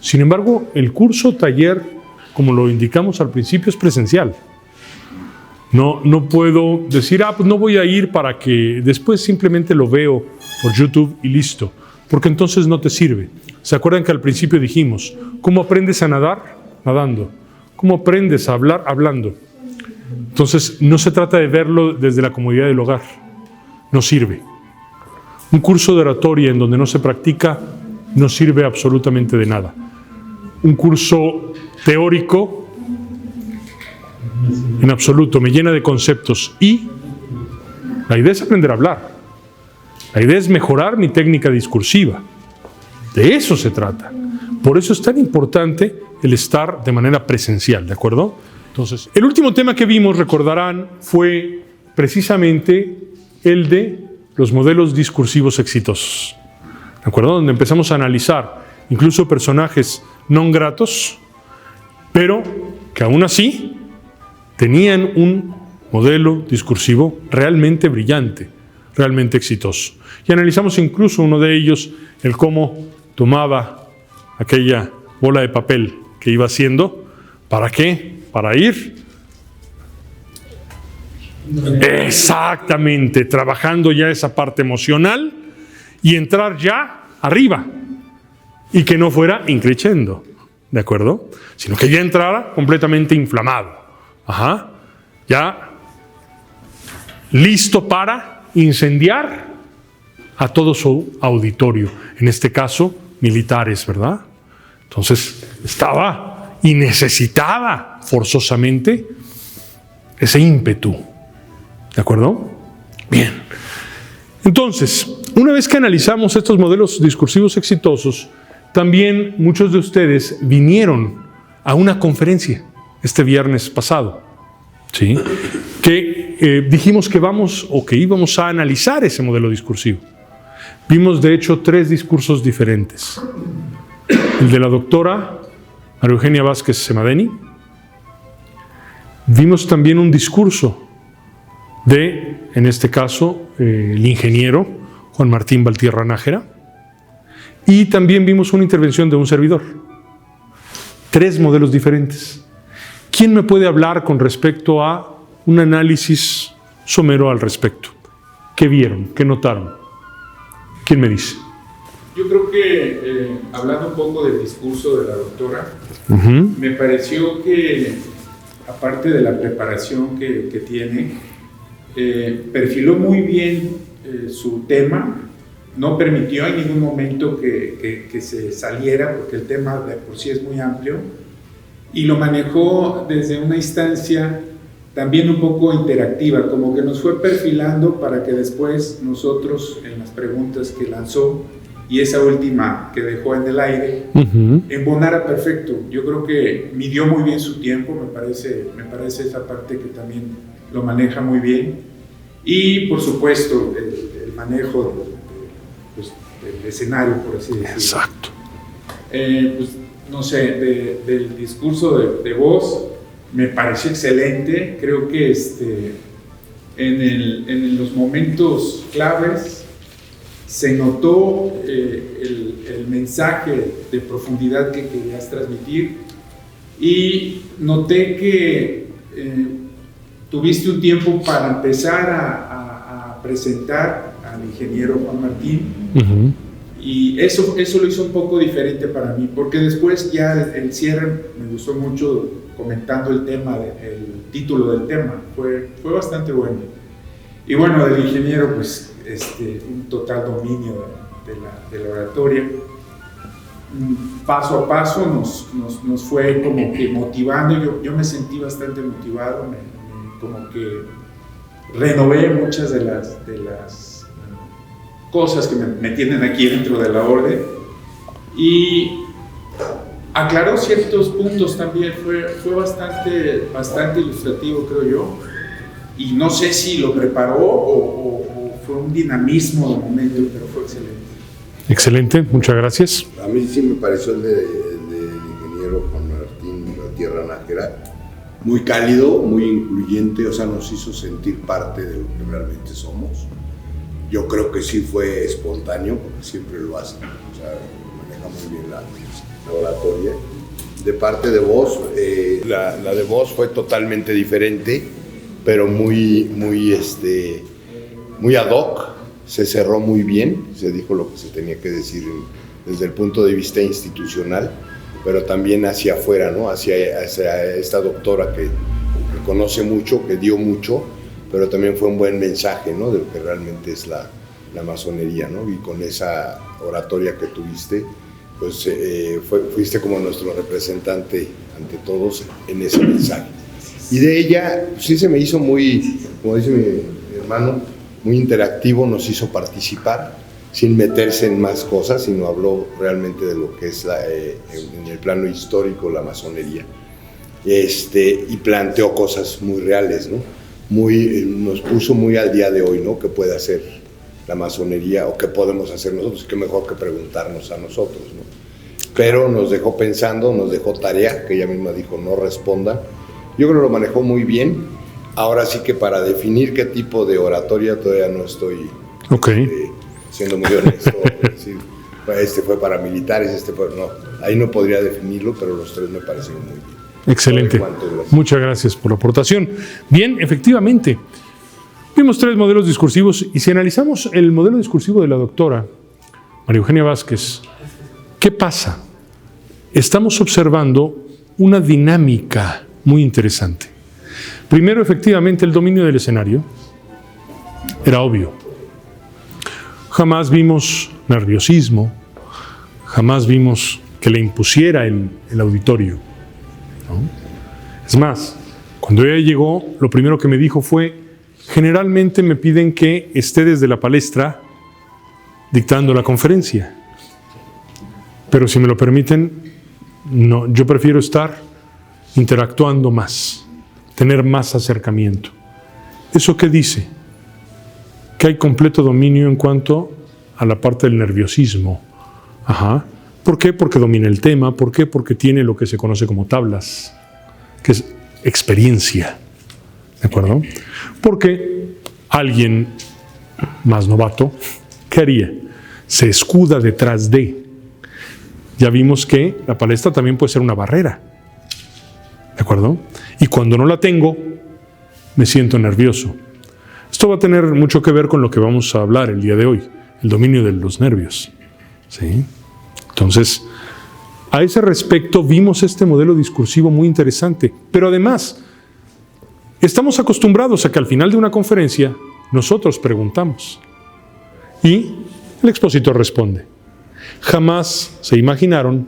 Sin embargo, el curso taller, como lo indicamos al principio, es presencial. No puedo decir, pues no voy a ir para que después simplemente lo veo por YouTube y listo, porque entonces no te sirve. ¿Se acuerdan que al principio dijimos, ¿cómo aprendes a nadar? Nadando. ¿Cómo aprendes a hablar? Hablando. Entonces, no se trata de verlo desde la comodidad del hogar. No sirve. Un curso de oratoria en donde no se practica no sirve absolutamente de nada. Un curso teórico, en absoluto, me llena de conceptos. Y la idea es aprender a hablar. La idea es mejorar mi técnica discursiva. De eso se trata. Por eso es tan importante el estar de manera presencial, ¿de acuerdo? Entonces, el último tema que vimos, recordarán, fue precisamente el de los modelos discursivos exitosos, ¿de acuerdo? Donde empezamos a analizar incluso personajes no gratos, pero que aún así tenían un modelo discursivo realmente brillante, realmente exitoso. Y analizamos incluso uno de ellos, el cómo tomaba aquella bola de papel que iba haciendo. ¿Para qué? Para ir exactamente trabajando ya esa parte emocional y entrar ya arriba y que no fuera increchendo, ¿de acuerdo? Sino que ya entrara completamente inflamado, ya listo para incendiar a todo su auditorio, en este caso militares, ¿verdad? Entonces estaba y necesitaba forzosamente ese ímpetu, ¿de acuerdo? Bien. Entonces, una vez que analizamos estos modelos discursivos exitosos, también muchos de ustedes vinieron a una conferencia este viernes pasado, ¿sí? Que dijimos que íbamos a analizar ese modelo discursivo. Vimos, de hecho, 3 discursos diferentes. El de la doctora María Eugenia Vázquez Semadeni. Vimos también un discurso de, en este caso, el ingeniero Juan Martín Valtierra Nájera. Y también vimos una intervención de un servidor. 3 modelos diferentes. ¿Quién me puede hablar con respecto a un análisis somero al respecto? ¿Qué vieron? ¿Qué notaron? ¿Quién me dice? Yo creo que, hablando un poco del discurso de la doctora, me pareció que, aparte de la preparación que tiene, perfiló muy bien su tema, no permitió en ningún momento que se saliera, porque el tema de por sí es muy amplio, y lo manejó desde una instancia también un poco interactiva, como que nos fue perfilando para que después nosotros, en las preguntas que lanzó, y esa última que dejó en el aire, embonara perfecto. Yo creo que midió muy bien su tiempo, me parece esa parte que también lo maneja muy bien. Y, por supuesto, el manejo del escenario, por así decirlo. Exacto. Pues, no sé, del discurso de voz, me pareció excelente. Creo que en los momentos claves se notó el mensaje de profundidad que querías transmitir, y noté que tuviste un tiempo para empezar a presentar al ingeniero Juan Martín, y eso lo hizo un poco diferente para mí, porque después ya el cierre me gustó mucho, comentando el tema, el título del tema, fue bastante bueno. Y bueno, del ingeniero, pues un total dominio de la oratoria. Paso a paso nos fue como que motivando. Yo me sentí bastante motivado, como que renové muchas de las cosas que me tienen aquí dentro de la orden, y aclaró ciertos puntos también. Fue bastante ilustrativo, creo yo, y no sé si lo preparó o fue un dinamismo de momento, pero fue excelente. Excelente, muchas gracias. A mí sí me pareció el del ingeniero Juan Martín Valtierra Nájera muy cálido, muy incluyente, o sea, nos hizo sentir parte de lo que realmente somos. Yo creo que sí fue espontáneo, porque siempre lo hace, o sea, maneja muy bien la oratoria. De parte de voz, la de voz fue totalmente diferente, pero muy ad hoc, se cerró muy bien, se dijo lo que se tenía que decir desde el punto de vista institucional, pero también hacia afuera, ¿no? Hacia esta doctora que conoce mucho, que dio mucho, pero también fue un buen mensaje, ¿no? De lo que realmente es la masonería, ¿no? Y con esa oratoria que tuviste, pues fuiste como nuestro representante ante todos en ese mensaje. Y de ella, sí se me hizo muy, como dice mi hermano, muy interactivo, nos hizo participar, sin meterse en más cosas, sino habló realmente de lo que es en el plano histórico la masonería. Y planteó cosas muy reales, ¿no? Nos puso muy al día de hoy, ¿no? ¿Qué puede hacer la masonería o qué podemos hacer nosotros? Qué mejor que preguntarnos a nosotros, ¿no? Pero nos dejó pensando, nos dejó tarea, que ella misma dijo, no respondan. Yo creo que lo manejó muy bien. Ahora sí que para definir qué tipo de oratoria todavía no estoy siendo muy honesto. Decir, este fue para militares, no. Ahí no podría definirlo, pero los tres me parecieron muy bien. Excelente. Muchas gracias por la aportación. Bien, efectivamente, vimos 3 modelos discursivos y si analizamos el modelo discursivo de la doctora María Eugenia Vázquez, ¿qué pasa? Estamos observando una dinámica muy interesante. Primero, efectivamente, el dominio del escenario era obvio. Jamás vimos nerviosismo, jamás vimos que le impusiera el auditorio, ¿no? Es más, cuando ella llegó, lo primero que me dijo fue, generalmente me piden que esté desde la palestra dictando la conferencia, pero si me lo permiten, no, yo prefiero estar interactuando más, tener más acercamiento. ¿Eso qué dice? Que hay completo dominio en cuanto a la parte del nerviosismo. Ajá. ¿Por qué? Porque domina el tema. ¿Por qué? Porque tiene lo que se conoce como tablas, que es experiencia. ¿De acuerdo? Porque alguien más novato, ¿qué haría? Se escuda detrás de. Ya vimos que la palestra también puede ser una barrera. ¿De acuerdo? Y cuando no la tengo, me siento nervioso. Esto va a tener mucho que ver con lo que vamos a hablar el día de hoy, el dominio de los nervios. ¿Sí? Entonces, a ese respecto vimos este modelo discursivo muy interesante, pero además, estamos acostumbrados a que al final de una conferencia nosotros preguntamos y el expositor responde. Jamás se imaginaron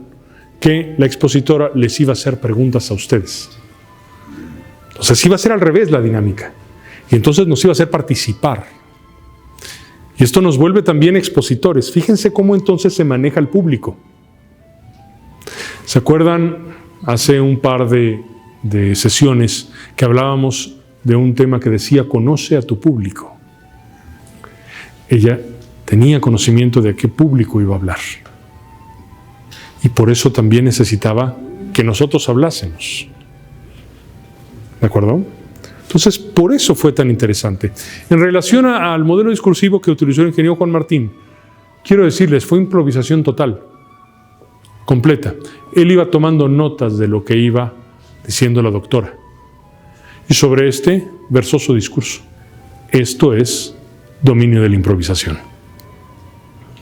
que la expositora les iba a hacer preguntas a ustedes. Entonces iba a ser al revés la dinámica. Y entonces nos iba a hacer participar. Y esto nos vuelve también expositores. Fíjense cómo entonces se maneja el público. ¿Se acuerdan hace un par de sesiones que hablábamos de un tema que decía conoce a tu público? Ella tenía conocimiento de a qué público iba a hablar. Y por eso también necesitaba que nosotros hablásemos. ¿De acuerdo? Entonces, por eso fue tan interesante. En relación al modelo discursivo que utilizó el ingeniero Juan Martín, quiero decirles, fue improvisación total, completa. Él iba tomando notas de lo que iba diciendo la doctora. Y sobre este versó su discurso. Esto es dominio de la improvisación.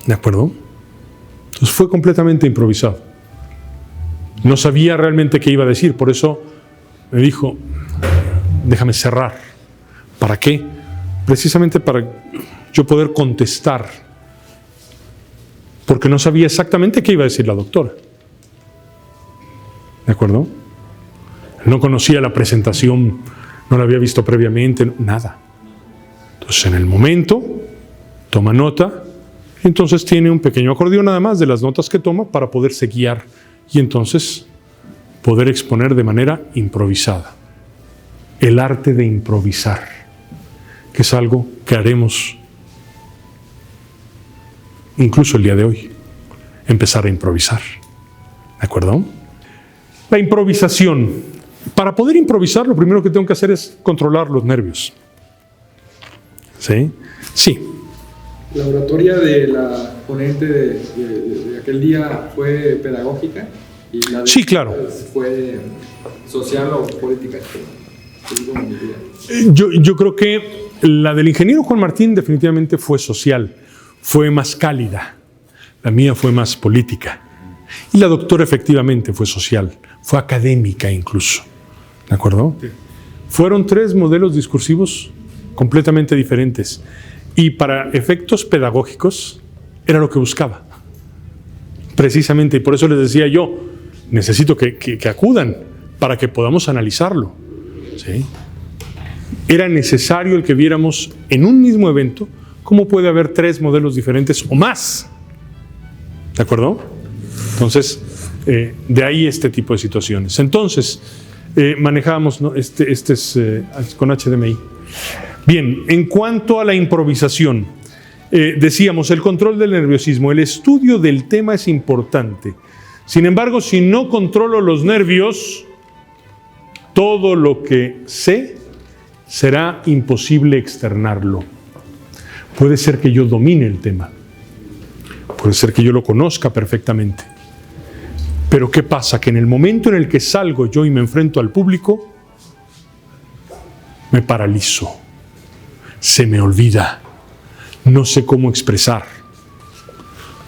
¿De acuerdo? Entonces fue completamente improvisado. No sabía realmente qué iba a decir, por eso me dijo, déjame cerrar. ¿Para qué? Precisamente para yo poder contestar, porque no sabía exactamente qué iba a decir la doctora. ¿De acuerdo? No conocía la presentación, no la había visto previamente, nada. Entonces en el momento toma nota y entonces tiene un pequeño acordeón nada más de las notas que toma para poderse guiar y entonces poder exponer de manera improvisada. El arte de improvisar, que es algo que haremos incluso el día de hoy, empezar a improvisar. ¿De acuerdo? La improvisación. Para poder improvisar, lo primero que tengo que hacer es controlar los nervios. ¿Sí? Sí. La oratoria de la ponente de aquel día fue pedagógica. Y la de Sí, claro. ¿Fue social o política? Yo creo que la del ingeniero Juan Martín definitivamente fue social, fue más cálida. La mía fue más política. Y la doctora efectivamente fue social, fue académica incluso. ¿De acuerdo? Sí. Fueron 3 modelos discursivos completamente diferentes. Y para efectos pedagógicos era lo que buscaba. Precisamente, y por eso les decía yo, necesito que acudan para que podamos analizarlo. ¿Sí? Era necesario el que viéramos en un mismo evento cómo puede haber 3 modelos diferentes o más. ¿De acuerdo? Entonces, de ahí este tipo de situaciones. Entonces, manejábamos, ¿no? Este es con HDMI. Bien, en cuanto a la improvisación, decíamos, el control del nerviosismo, el estudio del tema es importante. Sin embargo, si no controlo los nervios, todo lo que sé será imposible externarlo. Puede ser que yo domine el tema. Puede ser que yo lo conozca perfectamente. Pero ¿qué pasa? Que en el momento en el que salgo yo y me enfrento al público, me paralizo. Se me olvida. No sé cómo expresar.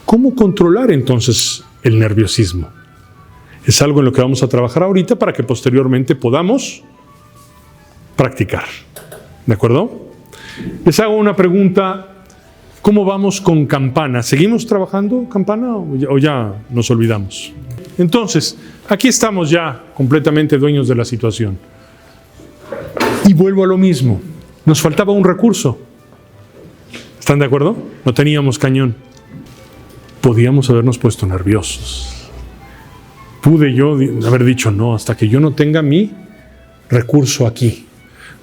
¿Cómo controlar entonces el nerviosismo? Es algo en lo que vamos a trabajar ahorita para que posteriormente podamos practicar. ¿De acuerdo? Les hago una pregunta. ¿Cómo vamos con Campana? ¿Seguimos trabajando Campana o ya nos olvidamos? Entonces, aquí estamos ya completamente dueños de la situación. Y vuelvo a lo mismo. Nos faltaba un recurso. ¿Están de acuerdo? No teníamos cañón. Podíamos habernos puesto nerviosos. Pude yo haber dicho no, hasta que yo no tenga mi recurso aquí.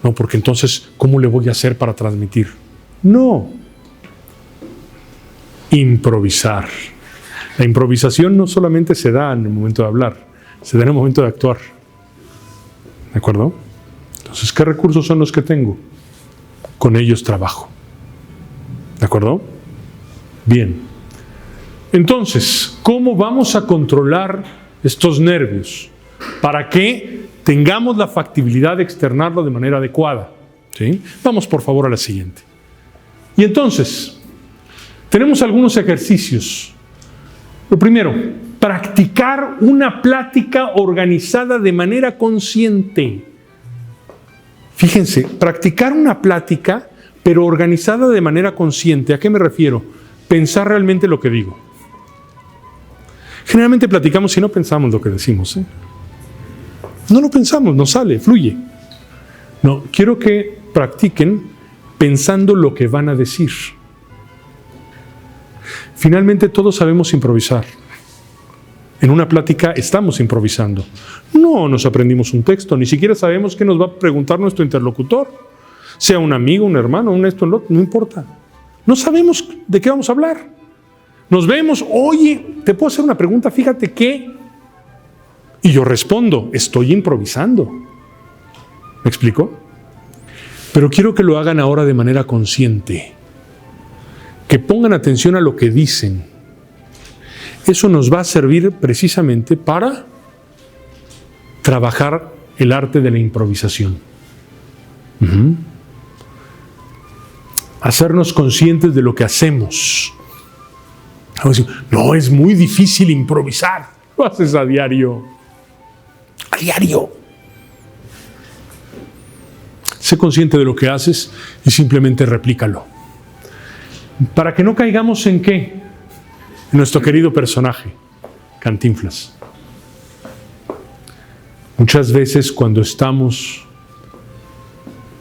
No, porque entonces, ¿cómo le voy a hacer para transmitir? No. Improvisar. La improvisación no solamente se da en el momento de hablar, se da en el momento de actuar. ¿De acuerdo? Entonces, ¿qué recursos son los que tengo? Con ellos trabajo. ¿De acuerdo? Bien. Entonces, ¿cómo vamos a controlar estos nervios para que tengamos la factibilidad de externarlo de manera adecuada? ¿Sí? Vamos por favor a la siguiente. Y entonces, tenemos algunos ejercicios. Lo primero, practicar una plática organizada de manera consciente. Fíjense, practicar una plática, pero organizada de manera consciente. ¿A qué me refiero? Pensar realmente lo que digo. Generalmente platicamos y no pensamos lo que decimos. No lo pensamos, nos sale, fluye. No, quiero que practiquen pensando lo que van a decir. Finalmente todos sabemos improvisar. En una plática estamos improvisando. No nos aprendimos un texto, ni siquiera sabemos qué nos va a preguntar nuestro interlocutor. Sea un amigo, un hermano, un esto, lo otro, no importa. No sabemos de qué vamos a hablar. Nos vemos, oye, te puedo hacer una pregunta, fíjate qué. Y yo respondo, estoy improvisando. ¿Me explico? Pero quiero que lo hagan ahora de manera consciente. Que pongan atención a lo que dicen. Eso nos va a servir precisamente para trabajar el arte de la improvisación. Hacernos conscientes de lo que hacemos. No, es muy difícil improvisar. Lo haces a diario. A diario. Sé consciente de lo que haces y simplemente replícalo. Para que no caigamos en ¿qué? En nuestro querido personaje, Cantinflas. Muchas veces cuando estamos,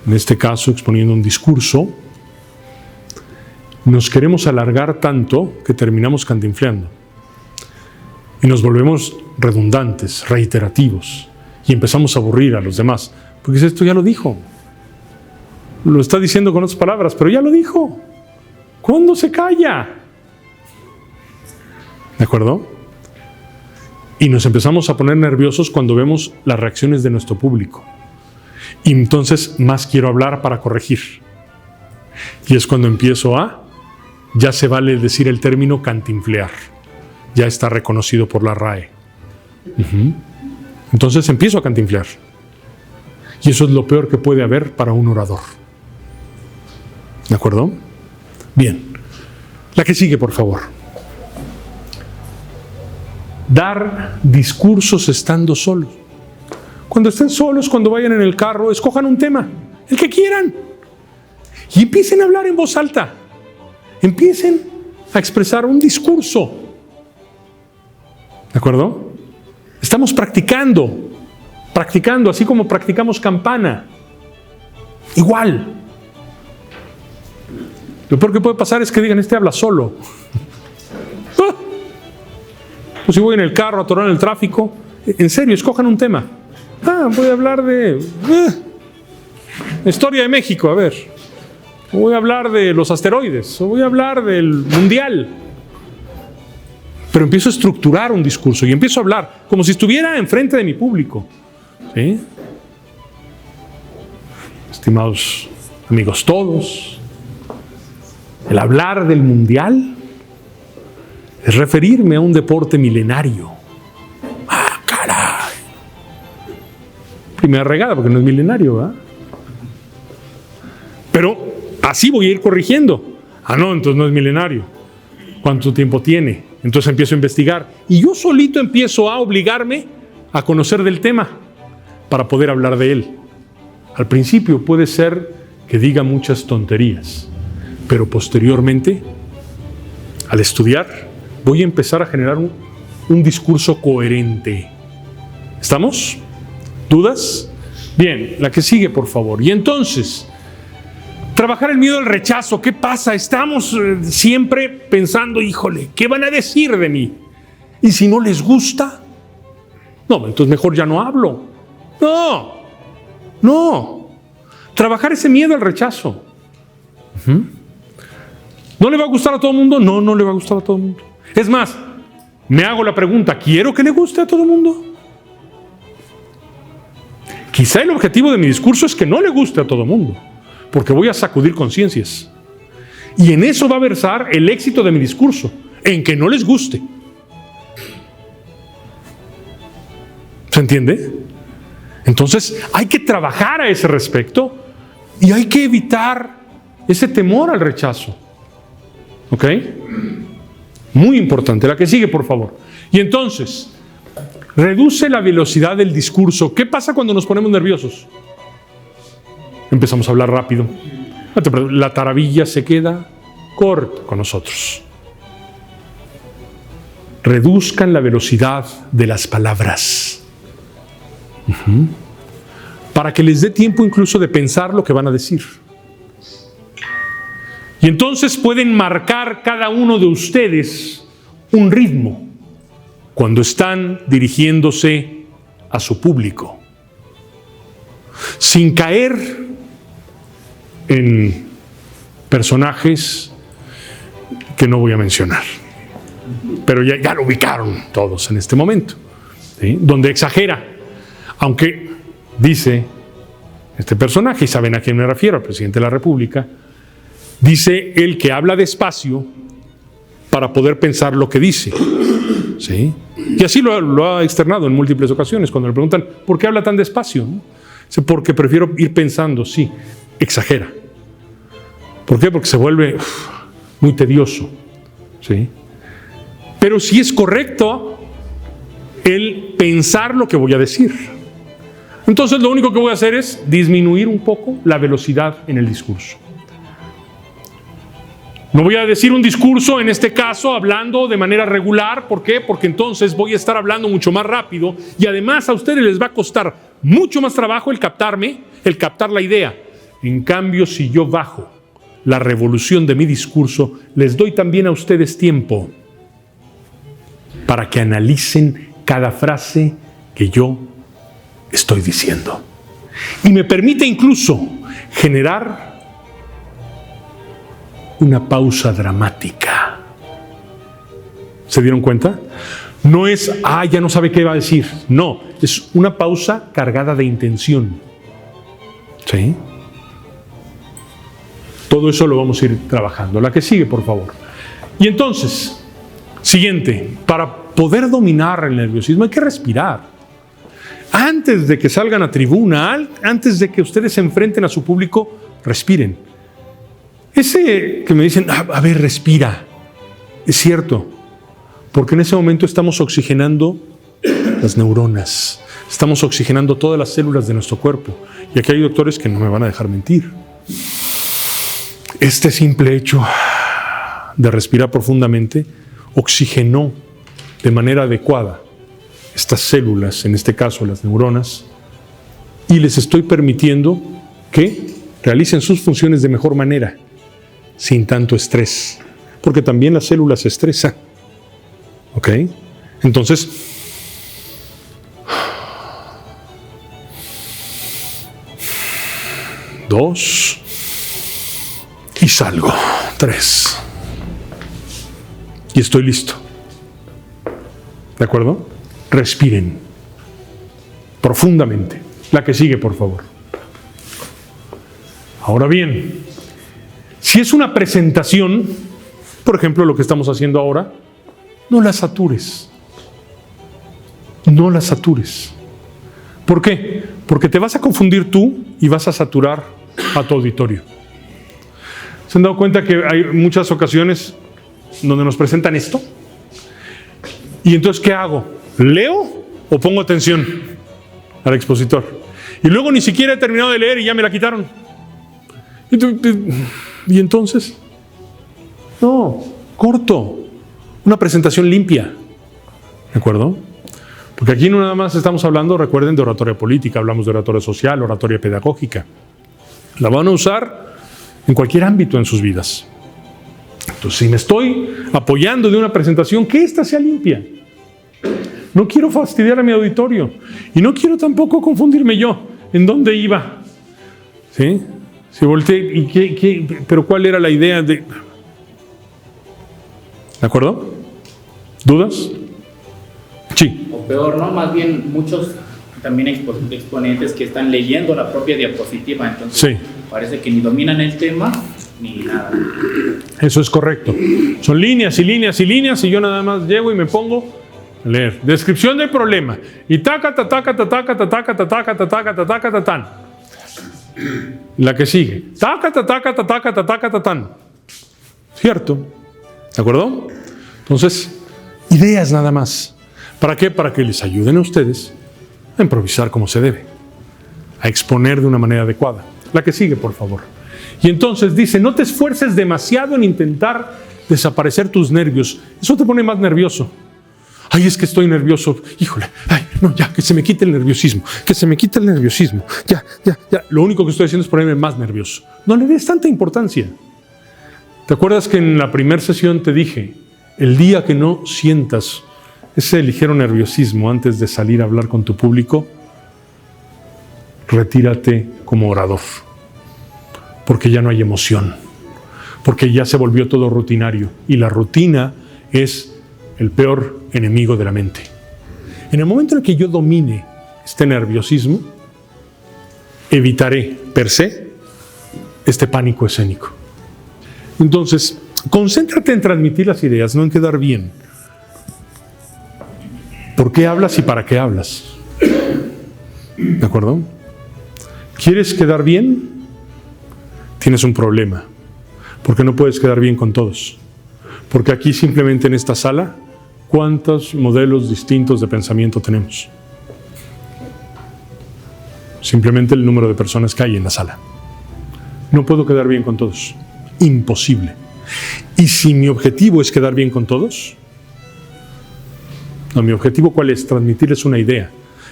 en este caso, exponiendo un discurso, nos queremos alargar tanto que terminamos cantinfleando. Y nos volvemos redundantes, reiterativos. Y empezamos a aburrir a los demás. Porque esto ya lo dijo. Lo está diciendo con otras palabras, pero ya lo dijo. ¿Cuándo se calla? ¿De acuerdo? Y nos empezamos a poner nerviosos cuando vemos las reacciones de nuestro público. Y entonces más quiero hablar para corregir. Y es cuando empiezo ya se vale decir el término cantinflear. Ya está reconocido por la RAE. Entonces empiezo a cantinflear. Y eso es lo peor que puede haber para un orador. ¿De acuerdo? Bien. La que sigue, por favor. Dar discursos estando solos. Cuando estén solos, cuando vayan en el carro, escojan un tema, el que quieran. Y empiecen a hablar en voz alta. Empiecen a expresar un discurso. ¿De acuerdo? Estamos practicando, así como practicamos campana. Igual. Lo peor que puede pasar es que digan, este habla solo. Pues si voy en el carro, atorado en el tráfico, en serio, escojan un tema. Voy a hablar de historia de México, a ver. Voy a hablar de los asteroides, o voy a hablar del mundial. Pero empiezo a estructurar un discurso y empiezo a hablar como si estuviera enfrente de mi público. ¿Sí? Estimados amigos todos, el hablar del mundial es referirme a un deporte milenario. ¡Caray! Primera regada porque no es milenario, ¿verdad? Pero así voy a ir corrigiendo. No, entonces no es milenario. ¿Cuánto tiempo tiene? Entonces empiezo a investigar. Y yo solito empiezo a obligarme a conocer del tema para poder hablar de él. Al principio puede ser que diga muchas tonterías, pero posteriormente, al estudiar, voy a empezar a generar un discurso coherente. ¿Estamos? ¿Dudas? Bien, la que sigue, por favor. Y entonces, trabajar el miedo al rechazo. ¿Qué pasa? Estamos siempre pensando, híjole, ¿qué van a decir de mí? Y si no les gusta, no, entonces mejor ya no hablo. No. Trabajar ese miedo al rechazo. ¿No le va a gustar a todo el mundo? No le va a gustar a todo el mundo. Es más, me hago la pregunta, ¿quiero que le guste a todo el mundo? Quizá el objetivo de mi discurso es que no le guste a todo el mundo, porque voy a sacudir conciencias. Y en eso va a versar el éxito de mi discurso, en que no les guste. ¿Se entiende? Entonces hay que trabajar a ese respecto y hay que evitar ese temor al rechazo. ¿Ok? Muy importante. La que sigue, por favor. Y entonces, reduce la velocidad del discurso. ¿Qué pasa cuando nos ponemos nerviosos? Empezamos a hablar rápido. La taravilla se queda corta con nosotros. Reduzcan la velocidad de las palabras. Para que les dé tiempo incluso de pensar lo que van a decir. Y entonces pueden marcar cada uno de ustedes un ritmo cuando están dirigiéndose a su público, sin caer en personajes que no voy a mencionar, pero ya lo ubicaron todos en este momento, ¿sí? Donde exagera, aunque dice este personaje, y saben a quién me refiero, al presidente de la República, dice él que habla despacio para poder pensar lo que dice, ¿sí? Y así lo ha externado en múltiples ocasiones cuando le preguntan ¿por qué habla tan despacio? Dice, porque prefiero ir pensando. Sí, exagera. ¿Por qué? Porque se vuelve muy tedioso, ¿sí? Pero sí es correcto el pensar lo que voy a decir. Entonces lo único que voy a hacer es disminuir un poco la velocidad en el discurso. No voy a decir un discurso, en este caso, hablando de manera regular. ¿Por qué? Porque entonces voy a estar hablando mucho más rápido y además a ustedes les va a costar mucho más trabajo el captar la idea. En cambio, si yo bajo la revolución de mi discurso, les doy también a ustedes tiempo para que analicen cada frase que yo estoy diciendo. Y me permite incluso generar una pausa dramática. ¿Se dieron cuenta? No es, ya no sabe qué va a decir. No, es una pausa cargada de intención. ¿Sí? Todo eso lo vamos a ir trabajando. La que sigue, por favor. Y entonces, siguiente, para poder dominar el nerviosismo hay que respirar. Antes de que salgan a tribuna, antes de que ustedes se enfrenten a su público, respiren. Ese que me dicen, a ver, respira. Es cierto, porque en ese momento estamos oxigenando las neuronas, estamos oxigenando todas las células de nuestro cuerpo. Y aquí hay doctores que no me van a dejar mentir. Este simple hecho de respirar profundamente oxigenó de manera adecuada estas células, en este caso las neuronas, y les estoy permitiendo que realicen sus funciones de mejor manera, sin tanto estrés, porque también las células se estresan. ¿Ok? Entonces, dos, y salgo, 3, y estoy listo. ¿De acuerdo? Respiren profundamente. La que sigue, por favor. Ahora bien, si es una presentación, por ejemplo, lo que estamos haciendo ahora, no la satures. No la satures. ¿Por qué? Porque te vas a confundir tú y vas a saturar a tu auditorio. ¿Se han dado cuenta que hay muchas ocasiones donde nos presentan esto? Y entonces, ¿qué hago? ¿Leo o pongo atención al expositor? Y luego ni siquiera he terminado de leer y ya me la quitaron. ¿Y entonces? No, corto. Una presentación limpia. ¿De acuerdo? Porque aquí no nada más estamos hablando, recuerden, de oratoria política, hablamos de oratoria social, oratoria pedagógica. La van a usar en cualquier ámbito en sus vidas. Entonces, si me estoy apoyando de una presentación, que ésta sea limpia. No quiero fastidiar a mi auditorio y no quiero tampoco confundirme yo. ¿En dónde iba? ¿Sí? Si volteé, ¿y pero cuál era la idea de...? ¿De acuerdo? ¿Dudas? Sí. O peor, ¿no? Más bien muchos también exponentes que están leyendo la propia diapositiva, entonces sí, parece que ni dominan el tema ni nada. Eso es correcto. Son líneas y líneas y líneas y yo nada más llego y me pongo a leer. Descripción del problema. Y taca, taca, taca, taca, taca, taca, taca, taca, tatán. La que sigue. Taca, taca, taca, taca, tatán. ¿Cierto? ¿De acuerdo? Entonces, ideas nada más. ¿Para qué? Para que les ayuden a ustedes a improvisar como se debe, a exponer de una manera adecuada. La que sigue, por favor. Y entonces dice, no te esfuerces demasiado en intentar desaparecer tus nervios. Eso te pone más nervioso. Ay, es que estoy nervioso. Híjole, ay, no, ya, que se me quite el nerviosismo. Que se me quite el nerviosismo. Ya. Lo único que estoy haciendo es ponerme más nervioso. No le des tanta importancia. ¿Te acuerdas que en la primera sesión te dije, el día que no sientas ese ligero nerviosismo antes de salir a hablar con tu público, retírate como orador? Porque ya no hay emoción. Porque ya se volvió todo rutinario. Y la rutina es el peor enemigo de la mente. En el momento en el que yo domine este nerviosismo, evitaré per se este pánico escénico. Entonces, concéntrate en transmitir las ideas, no en quedar bien. ¿Por qué hablas y para qué hablas? ¿De acuerdo? ¿Quieres quedar bien? Tienes un problema. Porque no puedes quedar bien con todos. Porque aquí simplemente en esta sala, ¿cuántos modelos distintos de pensamiento tenemos? Simplemente el número de personas que hay en la sala. No puedo quedar bien con todos. Imposible. Y si mi objetivo es quedar bien con todos, no, mi objetivo ¿cuál es? Transmitirles una idea.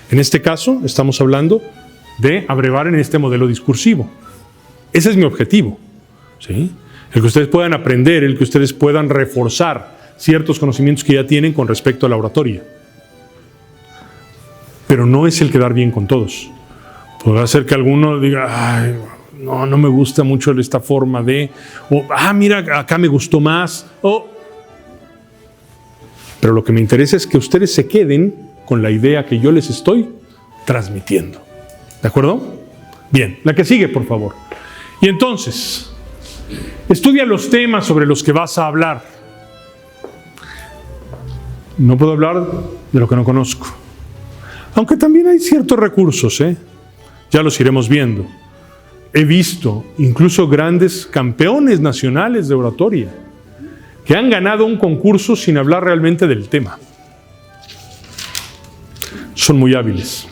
En este caso, estamos hablando de abrevar en este modelo discursivo. Ese es mi objetivo. ¿Sí? El que ustedes puedan aprender, el que ustedes puedan reforzar ciertos conocimientos que ya tienen con respecto a la oratoria. Pero no es el quedar bien con todos. Podrá ser que alguno diga, ay, no me gusta mucho esta forma de, o, mira, acá me gustó más, pero lo que me interesa es que ustedes se queden con la idea que yo les estoy transmitiendo. ¿De acuerdo? Bien, la que sigue, por favor. Y entonces, estudia los temas sobre los que vas a hablar. No puedo hablar de lo que no conozco. Aunque también hay ciertos recursos, ya los iremos viendo. He visto incluso grandes campeones nacionales de oratoria que han ganado un concurso sin hablar realmente del tema. Son muy hábiles.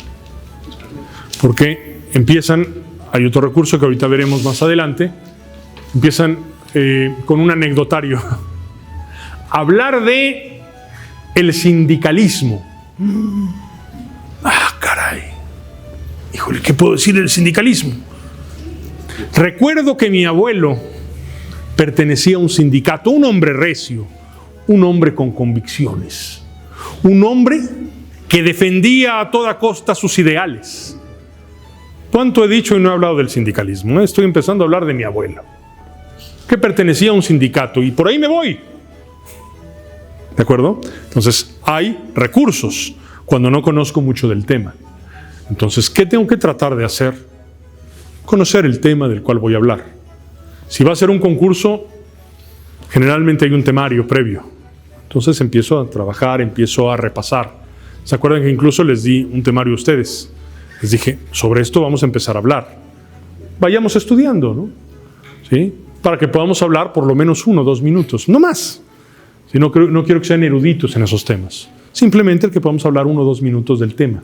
Porque empiezan, hay otro recurso que ahorita veremos más adelante, empiezan con un anecdotario. Hablar de el sindicalismo. Ah, caray. Híjole, ¿qué puedo decir del sindicalismo? Recuerdo que mi abuelo pertenecía a un sindicato, un hombre recio, un hombre con convicciones, un hombre que defendía a toda costa sus ideales. ¿Cuánto he dicho y no he hablado del sindicalismo? Estoy empezando a hablar de mi abuelo, que pertenecía a un sindicato, y por ahí me voy. ¿De acuerdo? Entonces, hay recursos cuando no conozco mucho del tema. Entonces, ¿qué tengo que tratar de hacer? Conocer el tema del cual voy a hablar. Si va a ser un concurso, generalmente hay un temario previo. Entonces empiezo a trabajar, empiezo a repasar. ¿Se acuerdan que incluso les di un temario a ustedes? Les dije, sobre esto vamos a empezar a hablar. Vayamos estudiando, ¿no? ¿Sí? Para que podamos hablar por lo menos 1 o 2 minutos, no más. Si no quiero que sean eruditos en esos temas. Simplemente el que podamos hablar 1 o 2 minutos del tema.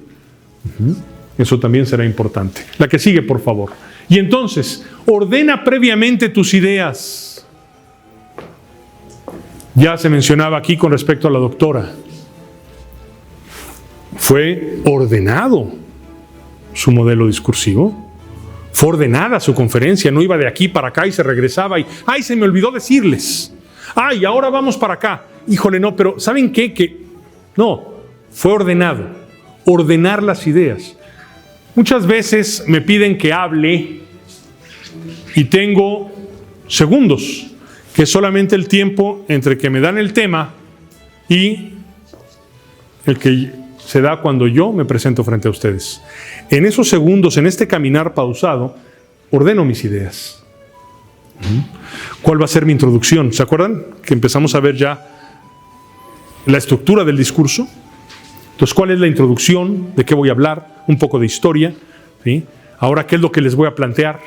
Eso también será importante. La que sigue, por favor. Y entonces, ordena previamente tus ideas. Ya se mencionaba aquí con respecto a la doctora. Fue ordenado su modelo discursivo. Fue ordenada su conferencia. No iba de aquí para acá y se regresaba y ¡ay, se me olvidó decirles! ¡Ay, ahora vamos para acá! Híjole, no, pero ¿saben qué? No, fue ordenado. Ordenar las ideas. Muchas veces me piden que hable y tengo segundos, que es solamente el tiempo entre que me dan el tema y el que se da cuando yo me presento frente a ustedes. En esos segundos, en este caminar pausado, ordeno mis ideas. ¿Cuál va a ser mi introducción? ¿Se acuerdan que empezamos a ver ya la estructura del discurso? Entonces, ¿cuál es la introducción? ¿De qué voy a hablar? Un poco de historia. ¿Sí? Ahora, ¿qué es lo que les voy a plantear?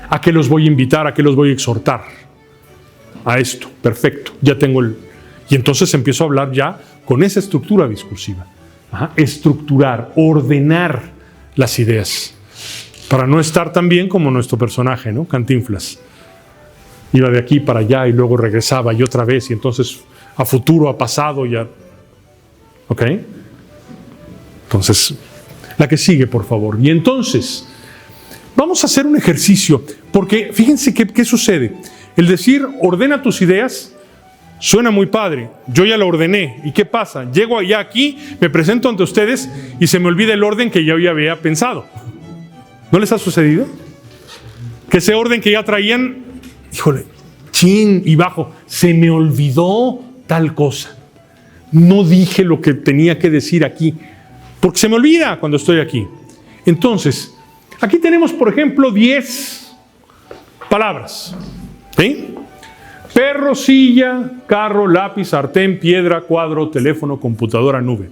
¿A qué los voy a invitar? ¿A qué los voy a exhortar? A esto. Perfecto. Ya tengo el... Y entonces empiezo a hablar ya con esa estructura discursiva. Estructurar, ordenar las ideas. Para no estar tan bien como nuestro personaje, ¿no? Cantinflas. Iba de aquí para allá y luego regresaba y otra vez. Y entonces a futuro, a pasado y a... ¿Ok? Entonces, la que sigue, por favor. Y entonces, vamos a hacer un ejercicio, porque fíjense qué sucede. El decir, ordena tus ideas, suena muy padre. Yo ya lo ordené. ¿Y qué pasa? Llego allá aquí, me presento ante ustedes y se me olvida el orden que yo ya había pensado. ¿No les ha sucedido? Que ese orden que ya traían, híjole, chin y bajo, se me olvidó tal cosa. No dije lo que tenía que decir aquí, porque se me olvida cuando estoy aquí. Entonces, aquí tenemos, por ejemplo, 10 palabras. ¿Sí? Perro, silla, carro, lápiz, sartén, piedra, cuadro, teléfono, computadora, nube.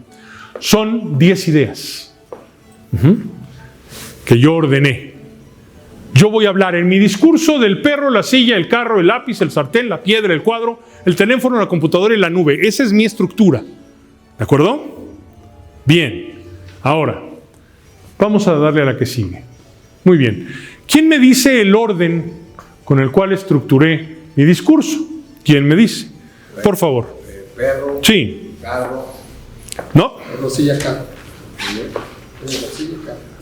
Son 10 ideas que yo ordené. Yo voy a hablar en mi discurso del perro, la silla, el carro, el lápiz, el sartén, la piedra, el cuadro, el teléfono, la computadora y la nube. Esa es mi estructura. ¿De acuerdo? Bien. Ahora, vamos a darle a la que sigue. Muy bien. ¿Quién me dice el orden con el cual estructuré mi discurso? ¿Quién me dice? Por favor. Perro. Sí. Carro. ¿No? Perro, silla, carro.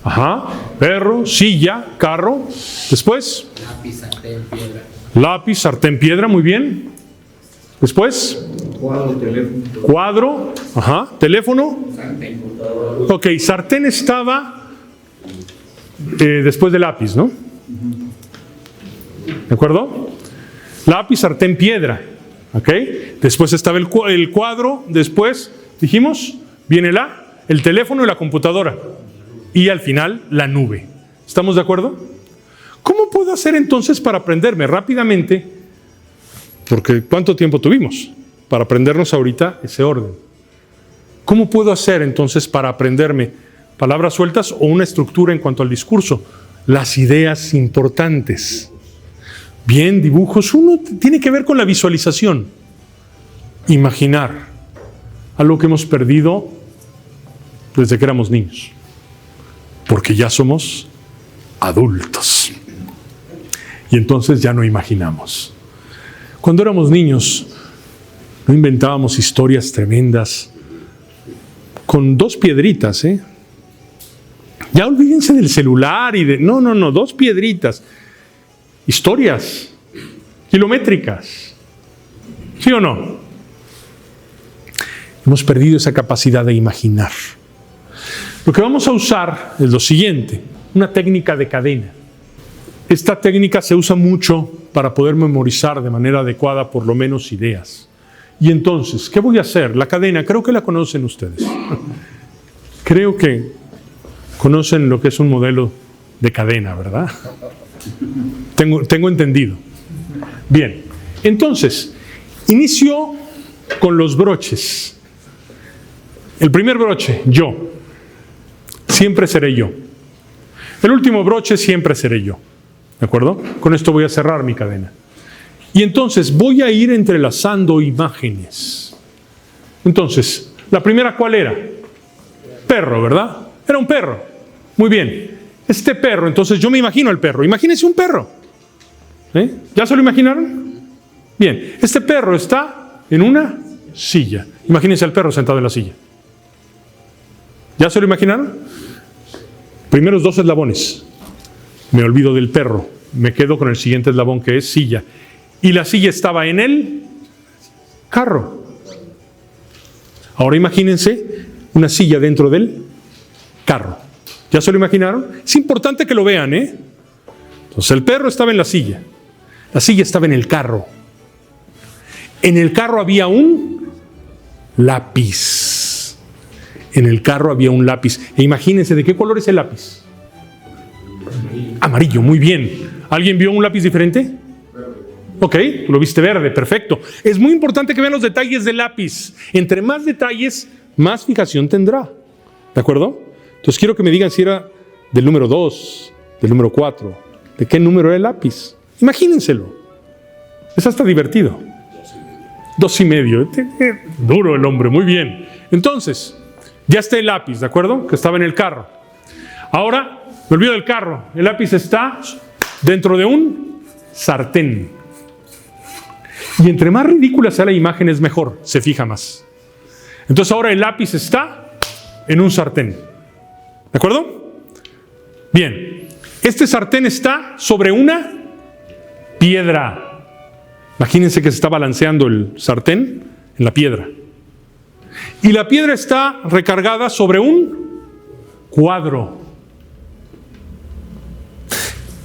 Ajá. Perro, silla, carro. Después. Lápiz, sartén, piedra. Lápiz, sartén, piedra. Muy bien. Después. Cuadro, teléfono. Cuadro. Ajá. Teléfono. Sartén. Ok, sartén estaba después de lápiz, ¿no? ¿De acuerdo? Lápiz, sartén, piedra. ¿Ok? Después estaba el cuadro. Después, dijimos, viene el teléfono y la computadora. Y al final, la nube. ¿Estamos de acuerdo? ¿Cómo puedo hacer entonces para aprenderme rápidamente? Porque ¿cuánto tiempo tuvimos? para aprendernos ahorita ese orden. ¿Cómo puedo hacer entonces para aprenderme palabras sueltas o una estructura en cuanto al discurso? Las ideas importantes. Bien, dibujos. Uno tiene que ver con la visualización. Imaginar algo que hemos perdido desde que éramos niños. Porque ya somos adultos. Y entonces ya no imaginamos. Cuando éramos niños, no inventábamos historias tremendas con 2 piedritas, ¿eh? Ya olvídense del celular y de... No, 2 piedritas. Historias kilométricas. ¿Sí o no? Hemos perdido esa capacidad de imaginar. Lo que vamos a usar es lo siguiente, una técnica de cadena. Esta técnica se usa mucho para poder memorizar de manera adecuada por lo menos ideas. Y entonces, ¿qué voy a hacer? La cadena, creo que la conocen ustedes. Creo que conocen lo que es un modelo de cadena, ¿verdad? Tengo entendido. Bien, entonces, inicio con los broches. El primer broche, yo. Siempre seré yo. El último broche, siempre seré yo. ¿De acuerdo? Con esto voy a cerrar mi cadena. Y entonces voy a ir entrelazando imágenes. Entonces, la primera, ¿cuál era? Perro, ¿verdad? Era un perro. Muy bien. Este perro, entonces yo me imagino el perro. Imagínense un perro. ¿Ya se lo imaginaron? Bien. Este perro está en una silla. Imagínense al perro sentado en la silla. ¿Ya se lo imaginaron? Primeros 2 eslabones. Me olvido del perro. Me quedo con el siguiente eslabón que es silla. Y la silla estaba en el carro. Ahora imagínense una silla dentro del carro. ¿Ya se lo imaginaron? Es importante que lo vean, ¿eh? Entonces el perro estaba en la silla. La silla estaba en el carro. En el carro había un lápiz. En el carro había un lápiz. E imagínense, ¿de qué color es el lápiz? Amarillo, muy bien. ¿Alguien vio un lápiz diferente? Ok, tú lo viste verde, perfecto. Es muy importante que vean los detalles del lápiz. Entre más detalles, más fijación tendrá. ¿De acuerdo? Entonces quiero que me digan si era del número 2, del número 4, de qué número era el lápiz. Imagínenselo. Es hasta divertido. 2,5. Duro el hombre, muy bien. Entonces, ya está el lápiz, ¿de acuerdo? Que estaba en el carro. Ahora, me olvido del carro. El lápiz está dentro de un sartén. Y entre más ridícula sea la imagen es mejor, se fija más. Entonces ahora el lápiz está en un sartén. ¿De acuerdo? Bien. Este sartén está sobre una piedra. Imagínense que se está balanceando el sartén en la piedra. Y la piedra está recargada sobre un cuadro.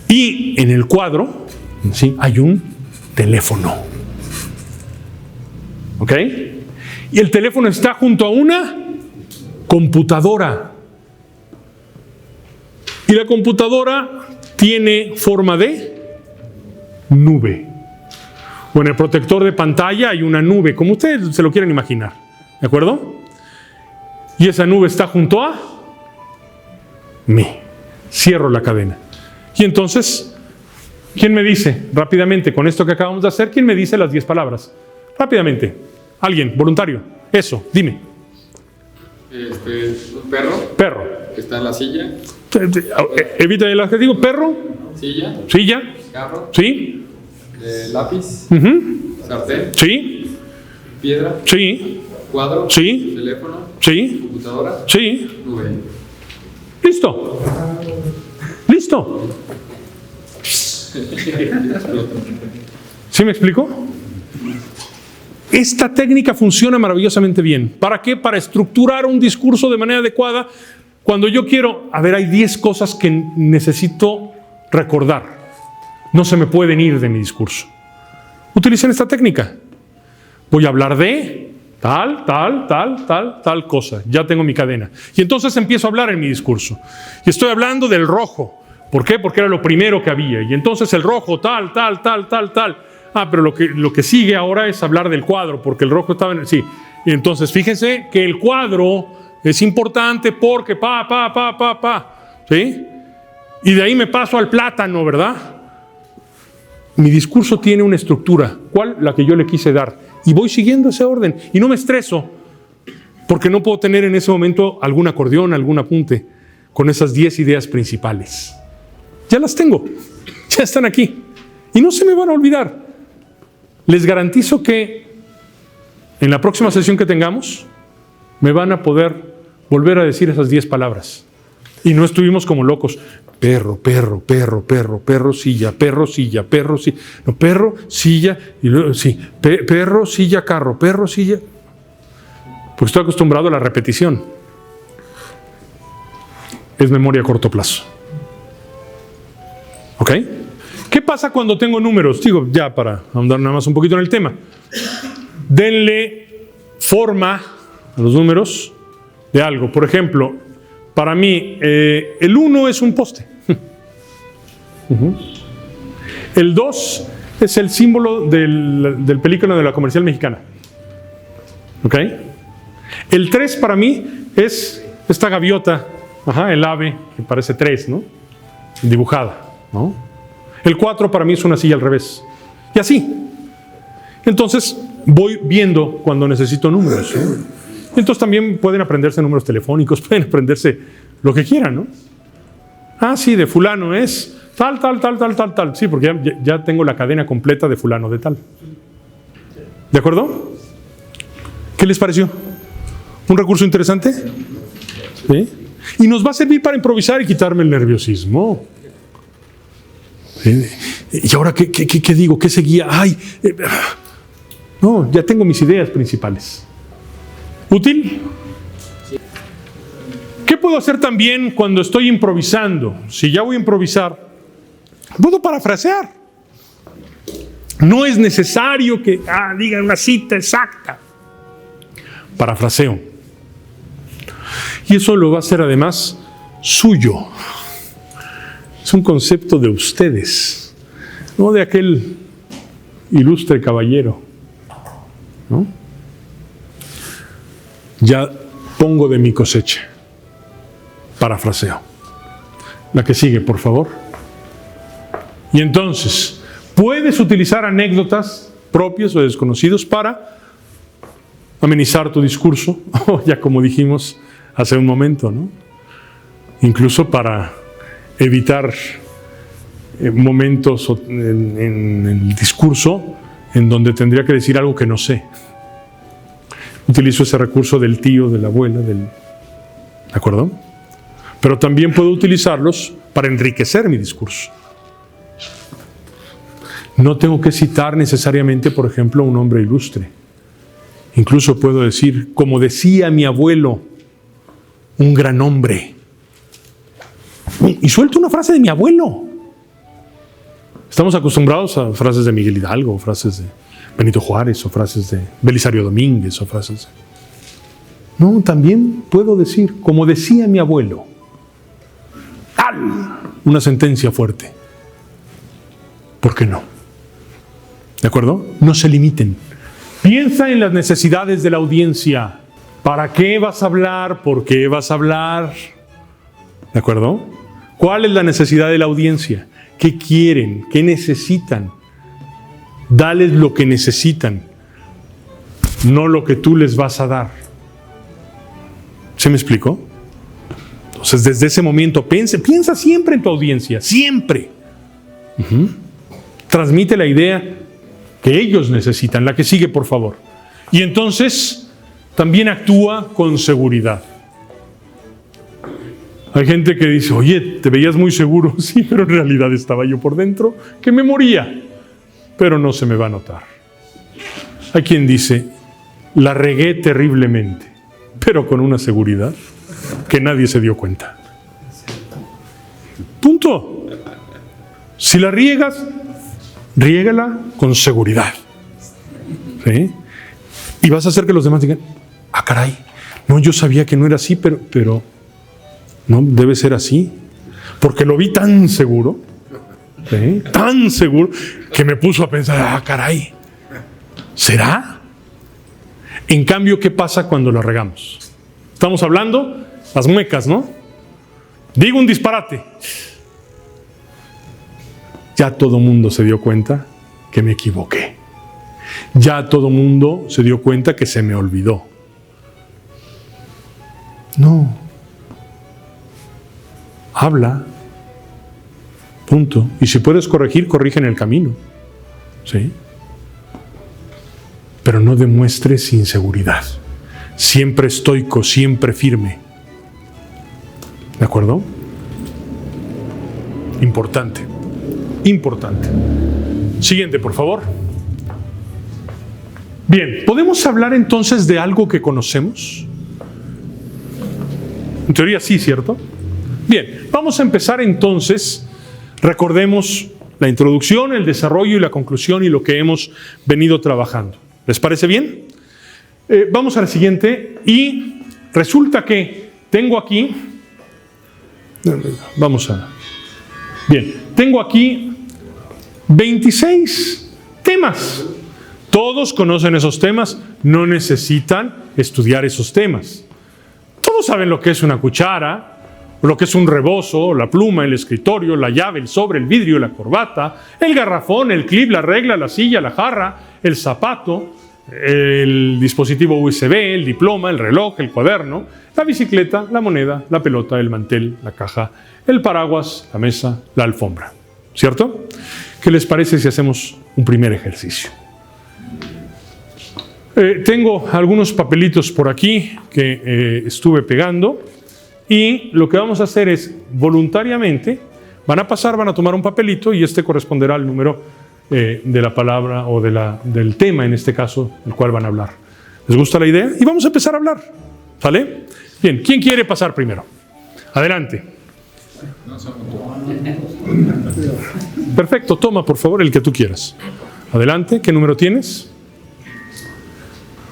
Y en el cuadro, ¿sí?, hay un teléfono. ¿Ok? Y el teléfono está junto a una computadora. Y la computadora tiene forma de nube. O en el protector de pantalla hay una nube, como ustedes se lo quieren imaginar. ¿De acuerdo? Y esa nube está junto a mí. Cierro la cadena. Y entonces, ¿quién me dice rápidamente con esto que acabamos de hacer? ¿Quién me dice las 10 palabras? Rápidamente. Alguien, voluntario. Eso, dime. Un perro. Perro. Está en la silla. Evita el adjetivo. Perro. Silla. Silla. Carro. Sí. Lápiz. Sartén. Sí. Piedra. Sí. Cuadro. Sí. Teléfono. Sí. Computadora. Sí. Nube. Listo. Listo. ¿Sí me explico? Esta técnica funciona maravillosamente bien. ¿Para qué? Para estructurar un discurso de manera adecuada. Cuando yo quiero, hay 10 cosas que necesito recordar. No se me pueden ir de mi discurso. Utilicen esta técnica. Voy a hablar de tal cosa. Ya tengo mi cadena. Y entonces empiezo a hablar en mi discurso. Y estoy hablando del rojo. ¿Por qué? Porque era lo primero que había. Y entonces el rojo, tal. pero lo que sigue ahora es hablar del cuadro, porque el rojo estaba en el... Sí, y entonces fíjense que el cuadro es importante porque ¿sí? Y de ahí me paso al plátano, ¿verdad? Mi discurso tiene una estructura. ¿Cuál? La que yo le quise dar. Y voy siguiendo ese orden. Y no me estreso, porque no puedo tener en ese momento algún acordeón, algún apunte con esas 10 ideas principales. Ya las tengo. Ya están aquí. Y no se me van a olvidar. Les garantizo que en la próxima sesión que tengamos, me van a poder volver a decir esas 10 palabras. Y no estuvimos como locos. Perro, perro, perro, perro, perro, silla, perro, silla, perro, silla. No, perro, silla, y luego sí. Perro, silla, carro, perro, silla. Porque estoy acostumbrado a la repetición. Es memoria a corto plazo. ¿Ok? ¿Qué pasa cuando tengo números? Digo, ya para ahondar nada más un poquito en el tema. Denle forma a los números de algo. Por ejemplo, para mí, el 1 es un poste. El 2 es el símbolo del pelícano de la comercial mexicana. ¿Ok? El 3 para mí es esta gaviota, el ave, que parece 3, ¿no? Dibujada, ¿no? El 4 para mí es una silla al revés. Y así. Entonces, voy viendo cuando necesito números, ¿no? Entonces también pueden aprenderse números telefónicos, pueden aprenderse lo que quieran, ¿no? Sí, de fulano es tal, tal, tal, tal, tal, tal. Sí, porque ya tengo la cadena completa de fulano de tal. ¿De acuerdo? ¿Qué les pareció? ¿Un recurso interesante? ¿Sí? Y nos va a servir para improvisar y quitarme el nerviosismo. ¿Sí? ¿Y ahora qué digo? ¿Qué seguía? No, ya tengo mis ideas principales. ¿Útil? ¿Qué puedo hacer también cuando estoy improvisando? Si ya voy a improvisar, puedo parafrasear. No es necesario que diga una cita exacta. Parafraseo. Y eso lo va a hacer además suyo. Es un concepto de ustedes, no de aquel ilustre caballero, ¿no? Ya pongo de mi cosecha. Parafraseo. La que sigue, por favor. Y entonces, puedes utilizar anécdotas propias o desconocidos para amenizar tu discurso, ya como dijimos hace un momento, ¿no? Incluso para evitar momentos en el discurso en donde tendría que decir algo que no sé. Utilizo ese recurso del tío, de la abuela, ¿de acuerdo? Pero también puedo utilizarlos para enriquecer mi discurso. No tengo que citar necesariamente, por ejemplo, a un hombre ilustre. Incluso puedo decir, como decía mi abuelo, un gran hombre. Y suelto una frase de mi abuelo. Estamos acostumbrados a frases de Miguel Hidalgo, o frases de Benito Juárez, o frases de Belisario Domínguez, o frases de... No, también puedo decir, como decía mi abuelo, tal, una sentencia fuerte. ¿Por qué no? ¿De acuerdo? No se limiten. Piensa en las necesidades de la audiencia. ¿Para qué vas a hablar? ¿Por qué vas a hablar? ¿De acuerdo? ¿Cuál es la necesidad de la audiencia? ¿Qué quieren? ¿Qué necesitan? Dales lo que necesitan, no lo que tú les vas a dar. ¿Se me explicó? Entonces, desde ese momento, piensa siempre en tu audiencia, siempre. Transmite la idea que ellos necesitan. La que sigue, por favor. Y entonces, también actúa con seguridad. Hay gente que dice, oye, te veías muy seguro. Sí, pero en realidad estaba yo por dentro que me moría. Pero no se me va a notar. Hay quien dice, la regué terriblemente, pero con una seguridad que nadie se dio cuenta. Punto. Si la riegas, riégala con seguridad. ¿Sí? Y vas a hacer que los demás digan, caray, no, yo sabía que no era así, pero no, debe ser así, porque lo vi tan seguro. ¿Sí? Tan seguro que me puso a pensar, caray, ¿será? En cambio, ¿qué pasa cuando la regamos? Estamos hablando, las muecas, ¿no? Digo un disparate. Ya todo mundo se dio cuenta que me equivoqué. Ya todo mundo se dio cuenta que se me olvidó. No. Habla. Punto. Y si puedes corregir, corrige en el camino. ¿Sí? Pero no demuestres inseguridad. Siempre estoico, siempre firme. ¿De acuerdo? Importante. Importante. Siguiente, por favor. Bien, ¿podemos hablar entonces de algo que conocemos? En teoría sí, ¿cierto? Bien, vamos a empezar entonces. Recordemos la introducción, el desarrollo y la conclusión y lo que hemos venido trabajando. ¿Les parece bien? Vamos a la siguiente. Y resulta que tengo aquí... Vamos a... Bien, tengo aquí 26 temas. Todos conocen esos temas, no necesitan estudiar esos temas. Todos saben lo que es una cuchara, lo que es un rebozo, la pluma, el escritorio, la llave, el sobre, el vidrio, la corbata, el garrafón, el clip, la regla, la silla, la jarra, el zapato, el dispositivo USB, el diploma, el reloj, el cuaderno, la bicicleta, la moneda, la pelota, el mantel, la caja, el paraguas, la mesa, la alfombra. ¿Cierto? ¿Qué les parece si hacemos un primer ejercicio? Tengo algunos papelitos por aquí que estuve pegando y lo que vamos a hacer es voluntariamente, van a pasar, van a tomar un papelito y este corresponderá al número de la palabra o del tema, en este caso, el cual van a hablar. ¿Les gusta la idea? Y vamos a empezar a hablar. ¿Sale? Bien, ¿quién quiere pasar primero? Adelante. Perfecto, toma por favor el que tú quieras. Adelante, ¿qué número tienes?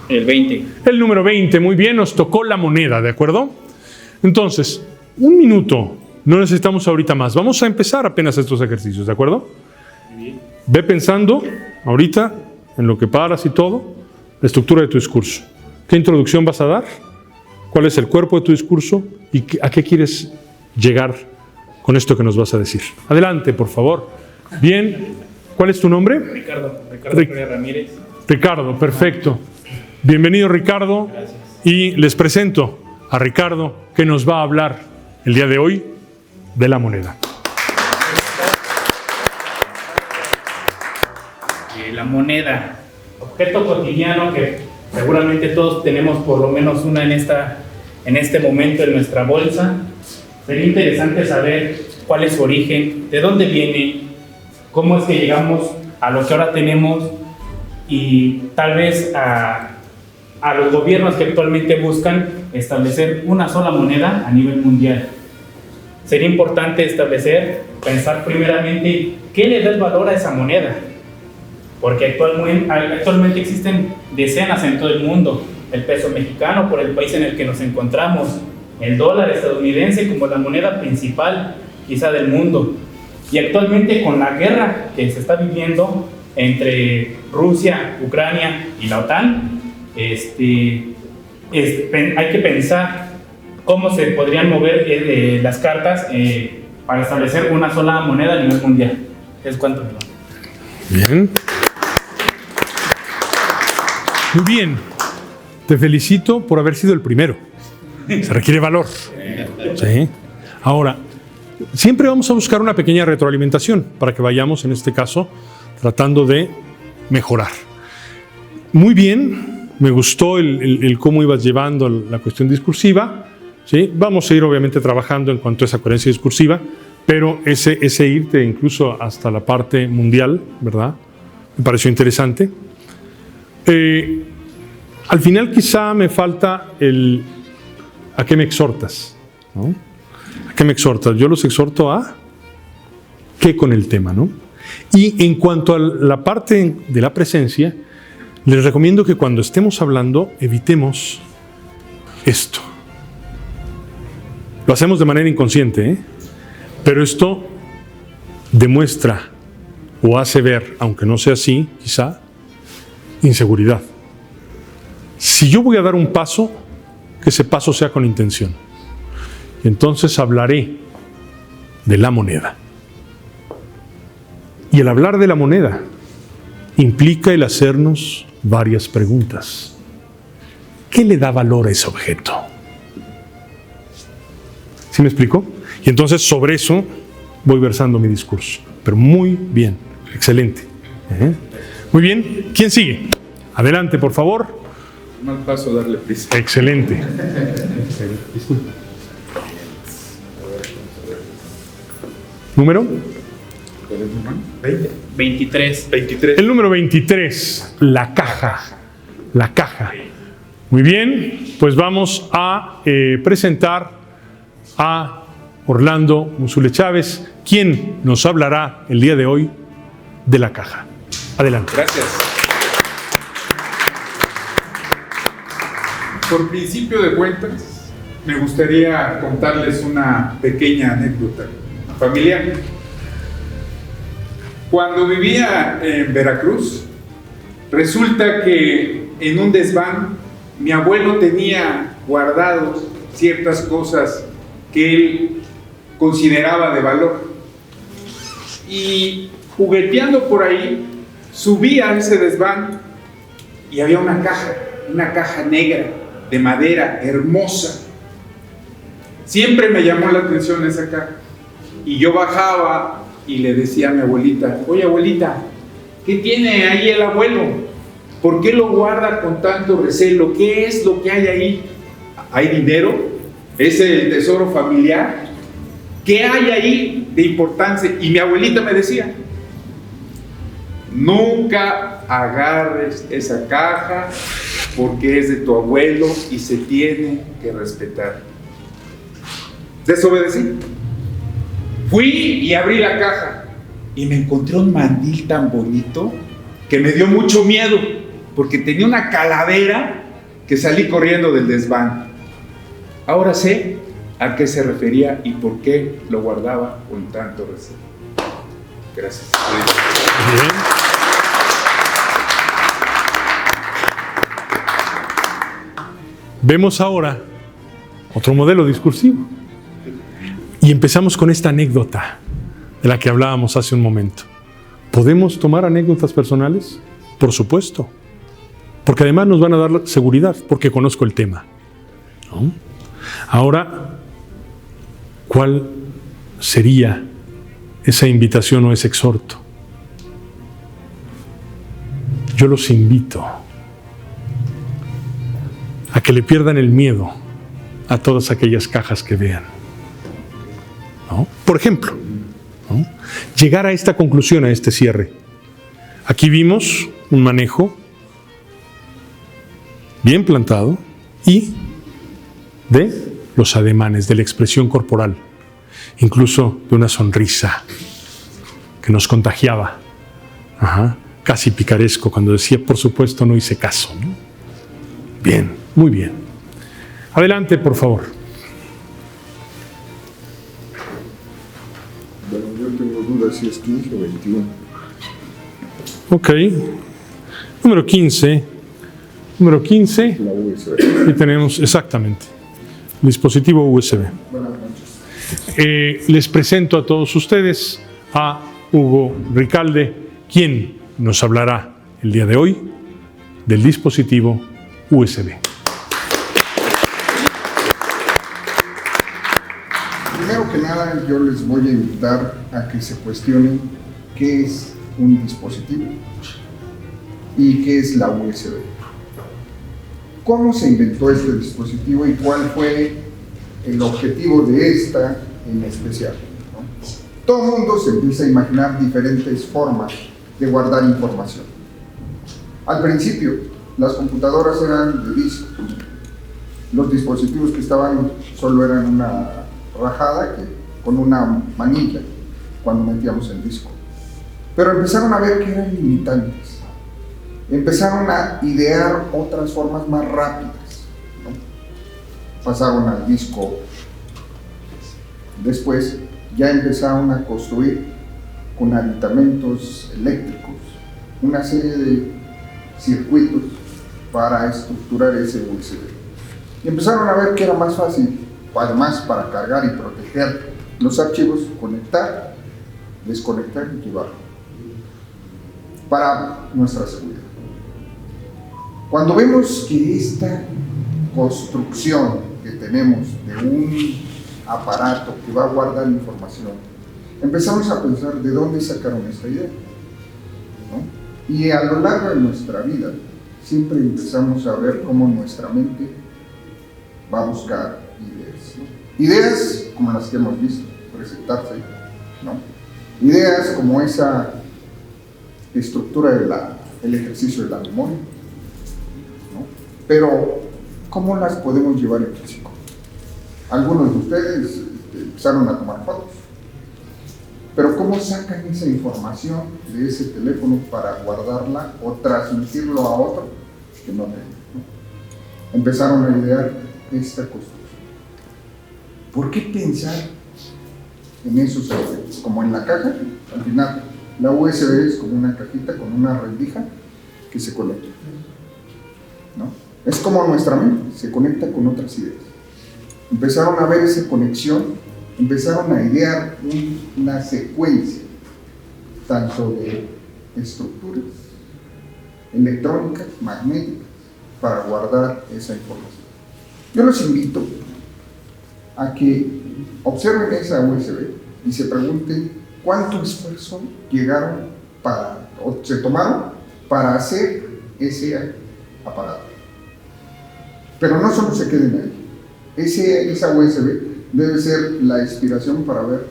El 20. El número 20, muy bien, nos tocó la moneda, ¿de acuerdo? Entonces, un minuto, no necesitamos ahorita más. Vamos a empezar apenas estos ejercicios, ¿de acuerdo? Ve pensando ahorita en lo que paras y todo, la estructura de tu discurso. ¿Qué introducción vas a dar? ¿Cuál es el cuerpo de tu discurso? ¿Y a qué quieres llegar con esto que nos vas a decir? Adelante, por favor. Bien, ¿cuál es tu nombre? Ricardo Pérez Ramírez. Ricardo, perfecto. Bienvenido, Ricardo. Gracias. Y les presento a Ricardo, que nos va a hablar el día de hoy de la moneda. La moneda, objeto cotidiano que seguramente todos tenemos por lo menos una en este momento en nuestra bolsa. Sería interesante saber cuál es su origen, de dónde viene, cómo es que llegamos a lo que ahora tenemos y tal vez a los gobiernos que actualmente buscan establecer una sola moneda a nivel mundial. Sería importante pensar primeramente qué le da el valor a esa moneda, porque actualmente existen decenas en todo el mundo. El peso mexicano por el país en el que nos encontramos, el dólar estadounidense como la moneda principal quizá del mundo, y actualmente con la guerra que se está viviendo entre Rusia, Ucrania y la OTAN, hay que pensar cómo se podrían mover las cartas para establecer una sola moneda a nivel mundial. Es cuanto me va. Bien. Muy bien. Te felicito por haber sido el primero. Se requiere valor. ¿Sí? Ahora, siempre vamos a buscar una pequeña retroalimentación para que vayamos, en este caso, tratando de mejorar. Muy bien. Me gustó el cómo ibas llevando la cuestión discursiva. ¿Sí? Vamos a ir obviamente trabajando en cuanto a esa coherencia discursiva, pero ese irte incluso hasta la parte mundial, ¿verdad? Me pareció interesante. Al final quizá me falta ¿a qué me exhortas? ¿No? ¿A qué me exhortas? Yo los exhorto a ¿qué con el tema? ¿No? Y en cuanto a la parte de la presencia, les recomiendo que cuando estemos hablando evitemos esto. Lo hacemos de manera inconsciente, pero esto demuestra o hace ver, aunque no sea así, quizá, inseguridad. Si yo voy a dar un paso, que ese paso sea con intención. Y entonces hablaré de la moneda. Y el hablar de la moneda implica el hacernos varias preguntas. ¿Qué le da valor a ese objeto? ¿Sí me explico? Y entonces sobre eso voy versando mi discurso. Pero muy bien, excelente. Muy bien, ¿quién sigue? Adelante, por favor. Mal paso darle prisa. Excelente. Disculpa. ¿Número? 23. 23. El número 23, la caja. La caja. Muy bien, pues vamos a presentar a Orlando Musule Chávez, quien nos hablará el día de hoy de la caja. Adelante. Gracias. Por principio de cuentas, me gustaría contarles una pequeña anécdota familiar. Cuando vivía en Veracruz, resulta que en un desván mi abuelo tenía guardados ciertas cosas que él consideraba de valor. Y jugueteando por ahí, subí a ese desván y había una caja negra de madera hermosa. Siempre me llamó la atención esa caja. Y yo bajaba y le decía a mi abuelita: oye, abuelita, ¿qué tiene ahí el abuelo? ¿Por qué lo guarda con tanto recelo? ¿Qué es lo que hay ahí? ¿Hay dinero? ¿Es el tesoro familiar? ¿Qué hay ahí de importancia? Y mi abuelita me decía: nunca agarres esa caja porque es de tu abuelo y se tiene que respetar. Desobedecí. Fui y abrí la caja y me encontré un mandil tan bonito que me dio mucho miedo porque tenía una calavera que salí corriendo del desván. Ahora sé a qué se refería y por qué lo guardaba con tanto recelo. Gracias. Bien. Vemos ahora otro modelo discursivo. Y empezamos con esta anécdota de la que hablábamos hace un momento. ¿Podemos tomar anécdotas personales? Por supuesto. Porque además nos van a dar seguridad, porque conozco el tema, ¿no? Ahora, ¿cuál sería esa invitación o ese exhorto? Yo los invito a que le pierdan el miedo a todas aquellas cajas que vean, ¿no? Por ejemplo, ¿no? Llegar a esta conclusión, a este cierre. Aquí vimos un manejo bien plantado y de los ademanes, de la expresión corporal, incluso de una sonrisa que nos contagiaba, casi picaresco, cuando decía: por supuesto no hice caso, ¿no? Bien, muy bien. Adelante, por favor. Bueno, yo tengo dudas si es 15 o 21. Ok. Número 15. Número 15. La USB. Y tenemos exactamente el dispositivo USB. Buenas noches. Les presento a todos ustedes a Hugo Ricalde, quien nos hablará el día de hoy del dispositivo USB. Primero que nada, yo les voy a invitar a que se cuestionen qué es un dispositivo y qué es la USB. ¿Cómo se inventó este dispositivo y cuál fue el objetivo de esta en especial, ¿no? Todo el mundo se empieza a imaginar diferentes formas de guardar información. Al principio, las computadoras eran de disco. Los dispositivos que estaban solo eran una rajada con una manilla cuando metíamos el disco. Pero empezaron a ver que eran limitantes. Empezaron a idear otras formas más rápidas, ¿no? Pasaron al disco. Después ya empezaron a construir con aditamentos eléctricos, una serie de circuitos para estructurar ese USB. Y empezaron a ver que era más fácil, además para cargar y proteger los archivos, conectar, desconectar y llevar para nuestra seguridad. Cuando vemos que esta construcción que tenemos de un aparato que va a guardar información, empezamos a pensar de dónde sacaron esta idea, ¿no? Y a lo largo de nuestra vida siempre empezamos a ver cómo nuestra mente va a buscar ideas, ¿no? Ideas como las que hemos visto presentarse, ¿no? Ideas como esa estructura del ejercicio de la memoria, ¿no? Pero ¿cómo las podemos llevar en físico? Algunos de ustedes empezaron a tomar fotos, pero ¿cómo sacan esa información de ese teléfono para guardarla o transmitirlo a otro que no tenga, ¿no? Empezaron a idear esta construcción. ¿Por qué pensar en esos aspectos? Como en la caja, al final, la USB es como una cajita con una rendija que se conecta, ¿no? Es como nuestra mente, se conecta con otras ideas. Empezaron a ver esa conexión, empezaron a idear una secuencia, tanto de estructuras electrónicas, magnéticas, para guardar esa información. Yo los invito a que observen esa USB y se pregunten cuánto esfuerzo se tomaron para hacer ese aparato. Pero no solo se queden ahí. Esa USB debe ser la inspiración para ver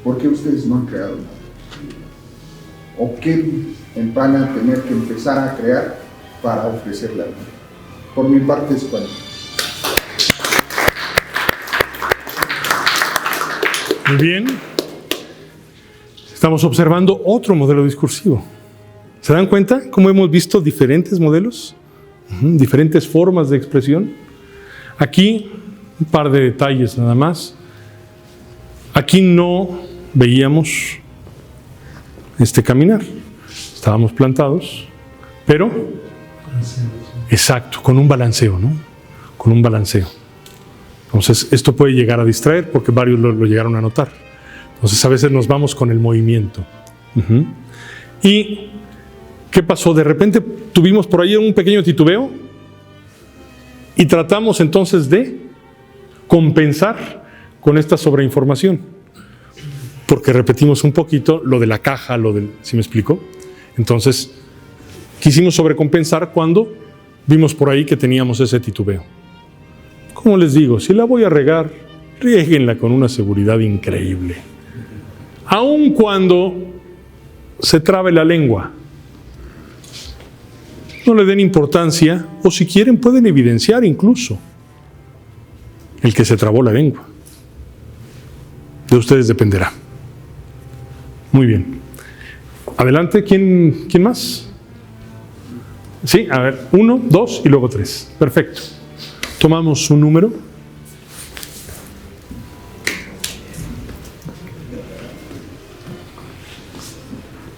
por qué ustedes no han creado nada. O qué van a tener que empezar a crear para ofrecerle a alguien. Por mi parte es cuanto. Muy bien. Estamos observando otro modelo discursivo. ¿Se dan cuenta cómo hemos visto diferentes modelos? Diferentes formas de expresión. Aquí, un par de detalles nada más. Aquí no veíamos este caminar. Estábamos plantados, pero exacto, con un balanceo, ¿no? Con un balanceo. Entonces, esto puede llegar a distraer porque varios lo llegaron a notar. Entonces, a veces nos vamos con el movimiento. ¿Y qué pasó? De repente tuvimos por ahí un pequeño titubeo y tratamos entonces de compensar con esta sobreinformación. Porque repetimos un poquito lo de la caja, ¿sí me explico? Entonces, quisimos sobrecompensar cuando vimos por ahí que teníamos ese titubeo. Como les digo, si la voy a regar, riéguenla con una seguridad increíble. Aun cuando se trabe la lengua, no le den importancia, o si quieren pueden evidenciar incluso el que se trabó la lengua. De ustedes dependerá. Muy bien. Adelante, ¿quién más? Sí, a ver, 1, 2 y luego 3. Perfecto. Tomamos un número.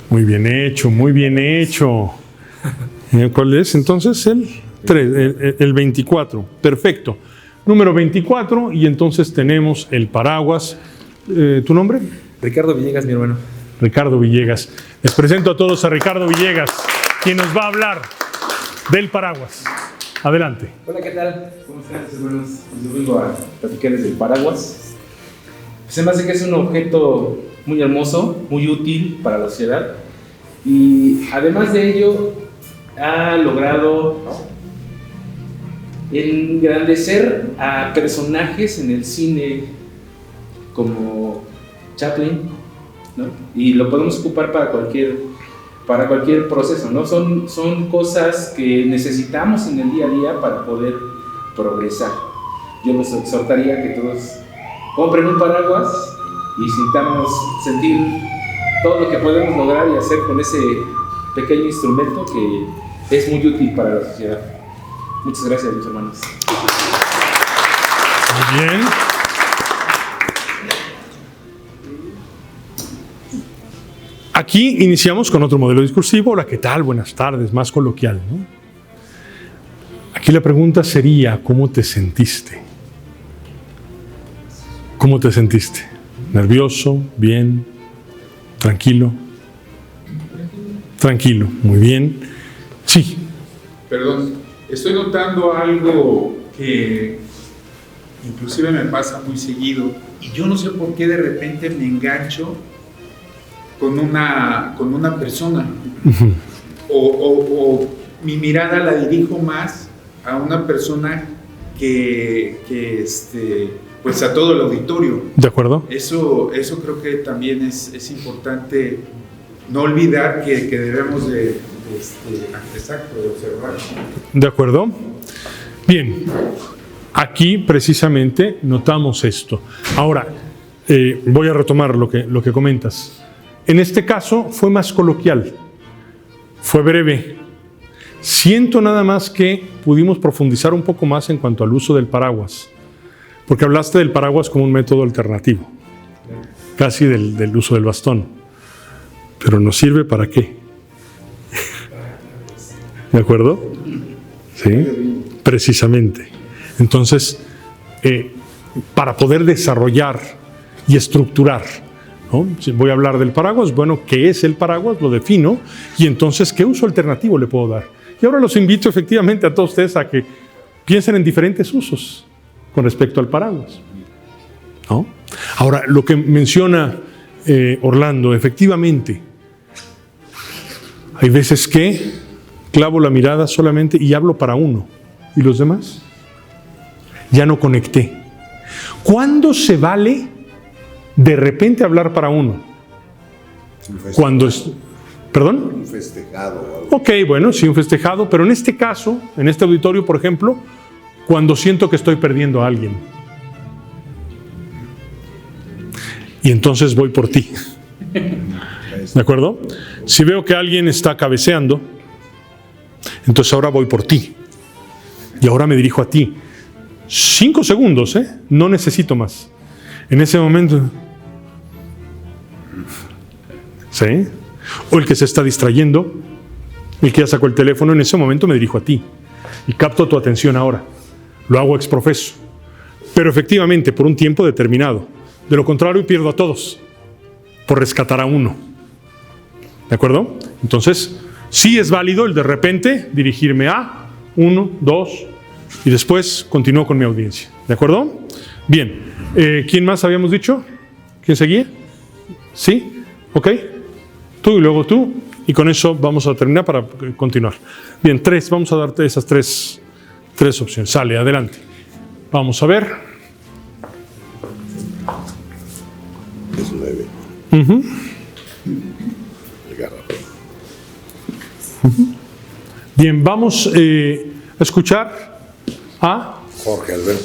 Muy bien hecho, muy bien hecho. ¿Cuál es? Entonces el 24. Perfecto. Número 24 y entonces tenemos el paraguas. ¿Tu nombre? Ricardo Villegas, mi hermano. Ricardo Villegas. Les presento a todos a Ricardo Villegas, quien nos va a hablar del paraguas. Adelante. Hola, ¿qué tal? ¿Cómo están, hermanos? Yo vengo a platicarles del paraguas. Se me hace que es un objeto muy hermoso, muy útil para la sociedad. Y además de ello, ha logrado engrandecer a personajes en el cine como Chaplin, ¿no? Y lo podemos ocupar para cualquier proceso, ¿no? Son cosas que necesitamos en el día a día para poder progresar. Yo les exhortaría que todos compren un paraguas y sintamos sentir todo lo que podemos lograr y hacer con ese pequeño instrumento que es muy útil para la sociedad. Muchas gracias, mis hermanos. Muy bien. Aquí iniciamos con otro modelo discursivo. Hola, ¿qué tal? Buenas tardes, más coloquial, ¿no? Aquí la pregunta sería, ¿cómo te sentiste? ¿Cómo te sentiste? ¿Nervioso? ¿Bien? ¿Tranquilo? Tranquilo, muy bien. Sí. Perdón, estoy notando algo que inclusive me pasa muy seguido y yo no sé por qué de repente me engancho con una persona o mi mirada la dirijo más a una persona que pues a todo el auditorio. ¿De acuerdo? Eso creo que también es importante no olvidar que debemos de observar. ¿De acuerdo? Bien, aquí precisamente notamos esto. Ahora, voy a retomar lo que comentas. En este caso fue más coloquial, fue breve. Siento nada más que pudimos profundizar un poco más en cuanto al uso del paraguas, porque hablaste del paraguas como un método alternativo, casi del uso del bastón. Pero ¿nos sirve para qué? ¿De acuerdo? Sí, precisamente. Entonces, para poder desarrollar y estructurar, ¿no? Si voy a hablar del paraguas, bueno, ¿qué es el paraguas? Lo defino, y entonces, ¿qué uso alternativo le puedo dar? Y ahora los invito efectivamente a todos ustedes a que piensen en diferentes usos con respecto al paraguas, ¿no? Ahora, lo que menciona Orlando, efectivamente, hay veces que clavo la mirada solamente y hablo para uno, y los demás ya no conecté. ¿Cuándo se vale de repente hablar para uno? Cuando es... ¿Perdón? Un festejado o algo. Ok, bueno, sí, un festejado, pero en este caso, en este auditorio, por ejemplo, cuando siento que estoy perdiendo a alguien. Y entonces voy por ti. ¿De acuerdo? Si veo que alguien está cabeceando, entonces ahora voy por ti. Y ahora me dirijo a ti. 5 segundos, ¿eh? No necesito más. En ese momento... ¿Sí? O el que se está distrayendo, el que ya sacó el teléfono, en ese momento me dirijo a ti. Y capto tu atención ahora. Lo hago exprofeso. Pero efectivamente, por un tiempo determinado. De lo contrario, pierdo a todos. Por rescatar a uno. ¿De acuerdo? Entonces, sí es válido el de repente dirigirme a 1, 2 y después continúo con mi audiencia. ¿De acuerdo? Bien. ¿Quién más habíamos dicho? ¿Quién seguía? ¿Sí? ¿Ok? Tú y luego tú. Y con eso vamos a terminar para continuar. Bien, 3. Vamos a darte esas tres opciones. Sale, adelante. Vamos a ver. Es 9. Uh-huh. El garrafón. Bien, vamos a escuchar a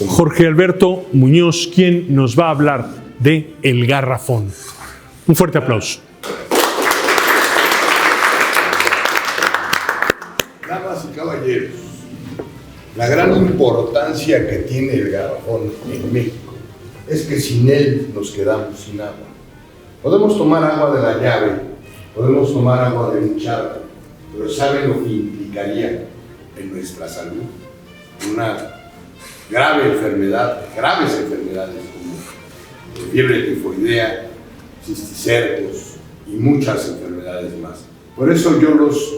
Jorge Alberto Muñoz, quien nos va a hablar de El Garrafón. Un fuerte aplauso. Damas y caballeros, la gran importancia que tiene el garrafón en México es que sin él nos quedamos sin agua. Podemos tomar agua de la llave, podemos tomar agua de un charco, pero ¿saben lo que implicaría en nuestra salud? Una grave enfermedad, graves enfermedades como fiebre tifoidea, cisticercos y muchas enfermedades más. Por eso yo los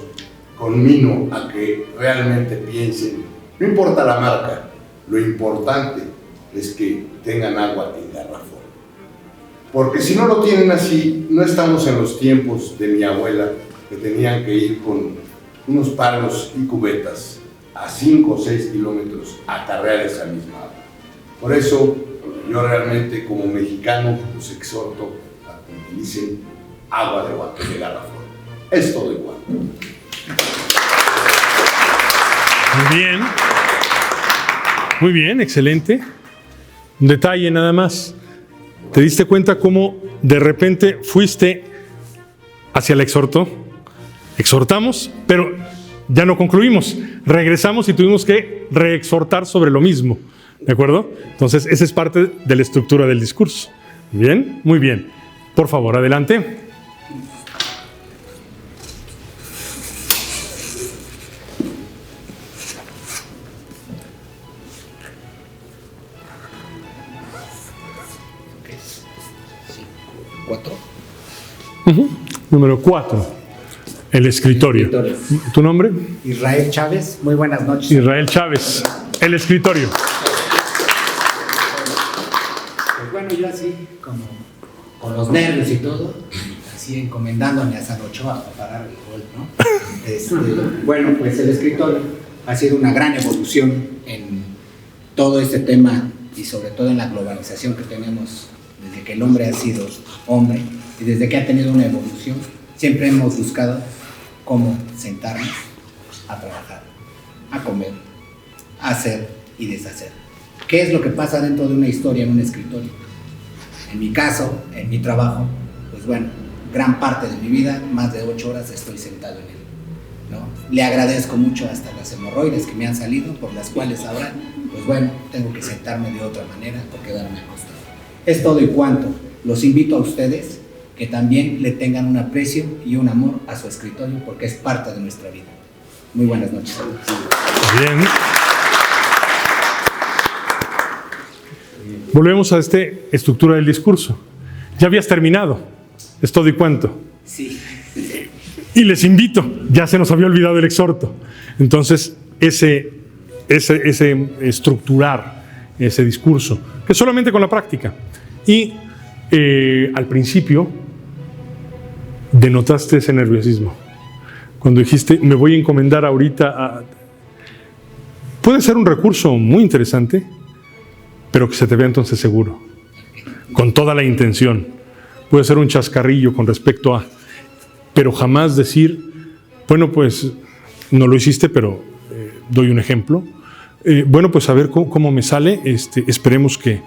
conmino a que realmente piensen, no importa la marca, lo importante es que tengan agua en garrafón. Porque si no lo tienen así, no estamos en los tiempos de mi abuela, que tenían que ir con unos palos y cubetas a 5 o 6 kilómetros a cargar esa misma agua. Por eso, yo realmente como mexicano los exhorto a que utilicen agua de garrafón. Es todo igual. Muy bien. Muy bien, excelente. Un detalle nada más. ¿Te diste cuenta cómo de repente fuiste hacia el exhorto? Exhortamos, pero ya no concluimos. Regresamos y tuvimos que reexhortar sobre lo mismo. ¿De acuerdo? Entonces, esa es parte de la estructura del discurso. ¿Bien? Muy bien. Por favor, adelante. Número 4. El escritorio. ¿Tu nombre? Israel Chávez, muy buenas noches. Israel Chávez. El escritorio. Pues bueno, yo así, como con los nervios y todo, así encomendándome a San Ochoa para parar el gol, ¿no? Bueno, pues el escritorio ha sido una gran evolución en todo este tema y sobre todo en la globalización que tenemos desde que el hombre ha sido hombre y desde que ha tenido una evolución. Siempre hemos buscado cómo sentarnos a trabajar, a comer, a hacer y deshacer. ¿Qué es lo que pasa dentro de una historia en un escritorio? En mi caso, en mi trabajo, pues bueno, gran parte de mi vida, más de 8 horas estoy sentado en él, ¿no? Le agradezco mucho hasta las hemorroides que me han salido, por las cuales ahora, pues bueno, tengo que sentarme de otra manera por quedarme acostado. Es todo y cuanto. Los invito a ustedes que también le tengan un aprecio y un amor a su escritorio porque es parte de nuestra vida. Muy buenas noches. Bien. Volvemos a esta estructura del discurso. Ya habías terminado. Es todo y cuanto. Sí. Y les invito, ya se nos había olvidado el exhorto. Entonces, ese estructurar ese discurso, que solamente con la práctica. Y al principio denotaste ese nerviosismo. Cuando dijiste, me voy a encomendar ahorita a... Puede ser un recurso muy interesante, pero que se te vea entonces seguro, con toda la intención. Puede ser un chascarrillo con respecto a... Pero jamás decir, bueno, pues no lo hiciste, pero doy un ejemplo. Bueno, pues a ver cómo me sale, esperemos que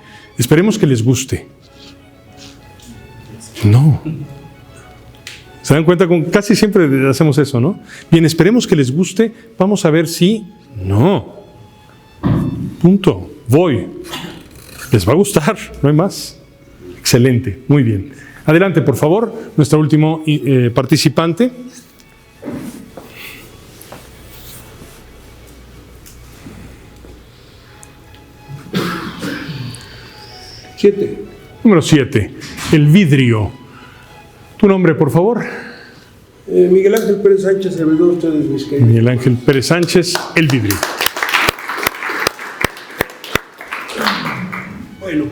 les guste. No. ¿Se dan cuenta? Casi siempre hacemos eso, ¿no? Bien, esperemos que les guste, vamos a ver si... No. Punto. Voy. Les va a gustar, no hay más. Excelente, muy bien. Adelante, por favor, nuestro último participante. Número 7, el vidrio. ¿Tu nombre, por favor? Miguel Ángel Pérez Sánchez, servidor de ustedes, mis queridos. Miguel Ángel Pérez Sánchez, el vidrio. Bueno,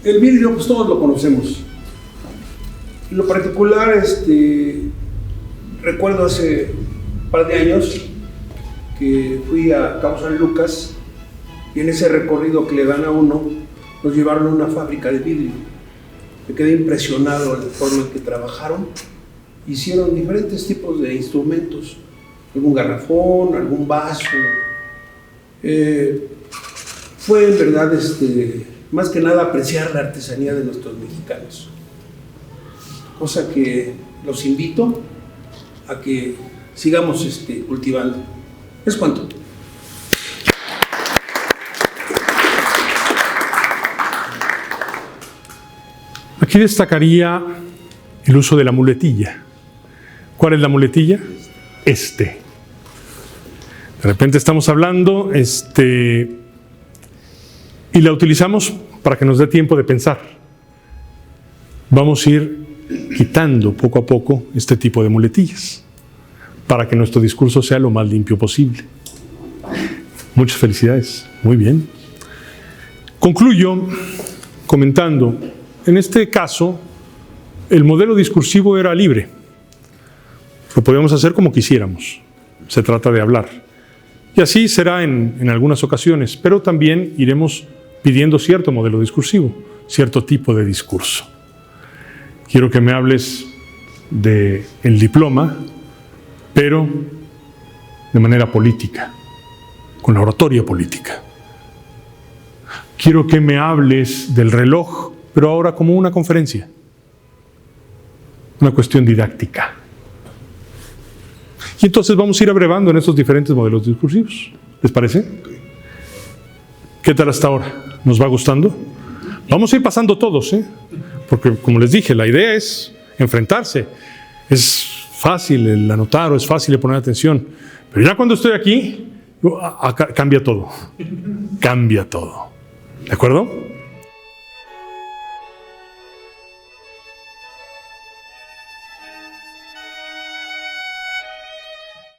el vidrio, pues todos lo conocemos. En lo particular, recuerdo hace un par de años que fui a Cabo San Lucas y en ese recorrido que le dan a uno, nos llevaron a una fábrica de vidrio. Me quedé impresionado de la forma en que trabajaron. Hicieron diferentes tipos de instrumentos, algún garrafón, algún vaso. Fue en verdad, más que nada, apreciar la artesanía de nuestros mexicanos. Cosa que los invito a que sigamos cultivando. Es cuanto. Aquí destacaría el uso de la muletilla. ¿Cuál es la muletilla? De repente estamos hablando, y la utilizamos para que nos dé tiempo de pensar. Vamos a ir quitando poco a poco este tipo de muletillas para que nuestro discurso sea lo más limpio posible. Muchas felicidades. Muy bien. Concluyo comentando, en este caso, el modelo discursivo era libre. Lo podíamos hacer como quisiéramos. Se trata de hablar. Y así será en algunas ocasiones, pero también iremos pidiendo cierto modelo discursivo, cierto tipo de discurso. Quiero que me hables del diploma, pero de manera política, con la oratoria política. Quiero que me hables del reloj, pero ahora como una conferencia, una cuestión didáctica. Y entonces vamos a ir abrevando en estos diferentes modelos discursivos. ¿Les parece? ¿Qué tal hasta ahora? ¿Nos va gustando? Vamos a ir pasando todos, porque como les dije, la idea es enfrentarse. Es fácil el anotar o es fácil el poner atención. Pero ya cuando estoy aquí, cambia todo. Cambia todo. ¿De acuerdo?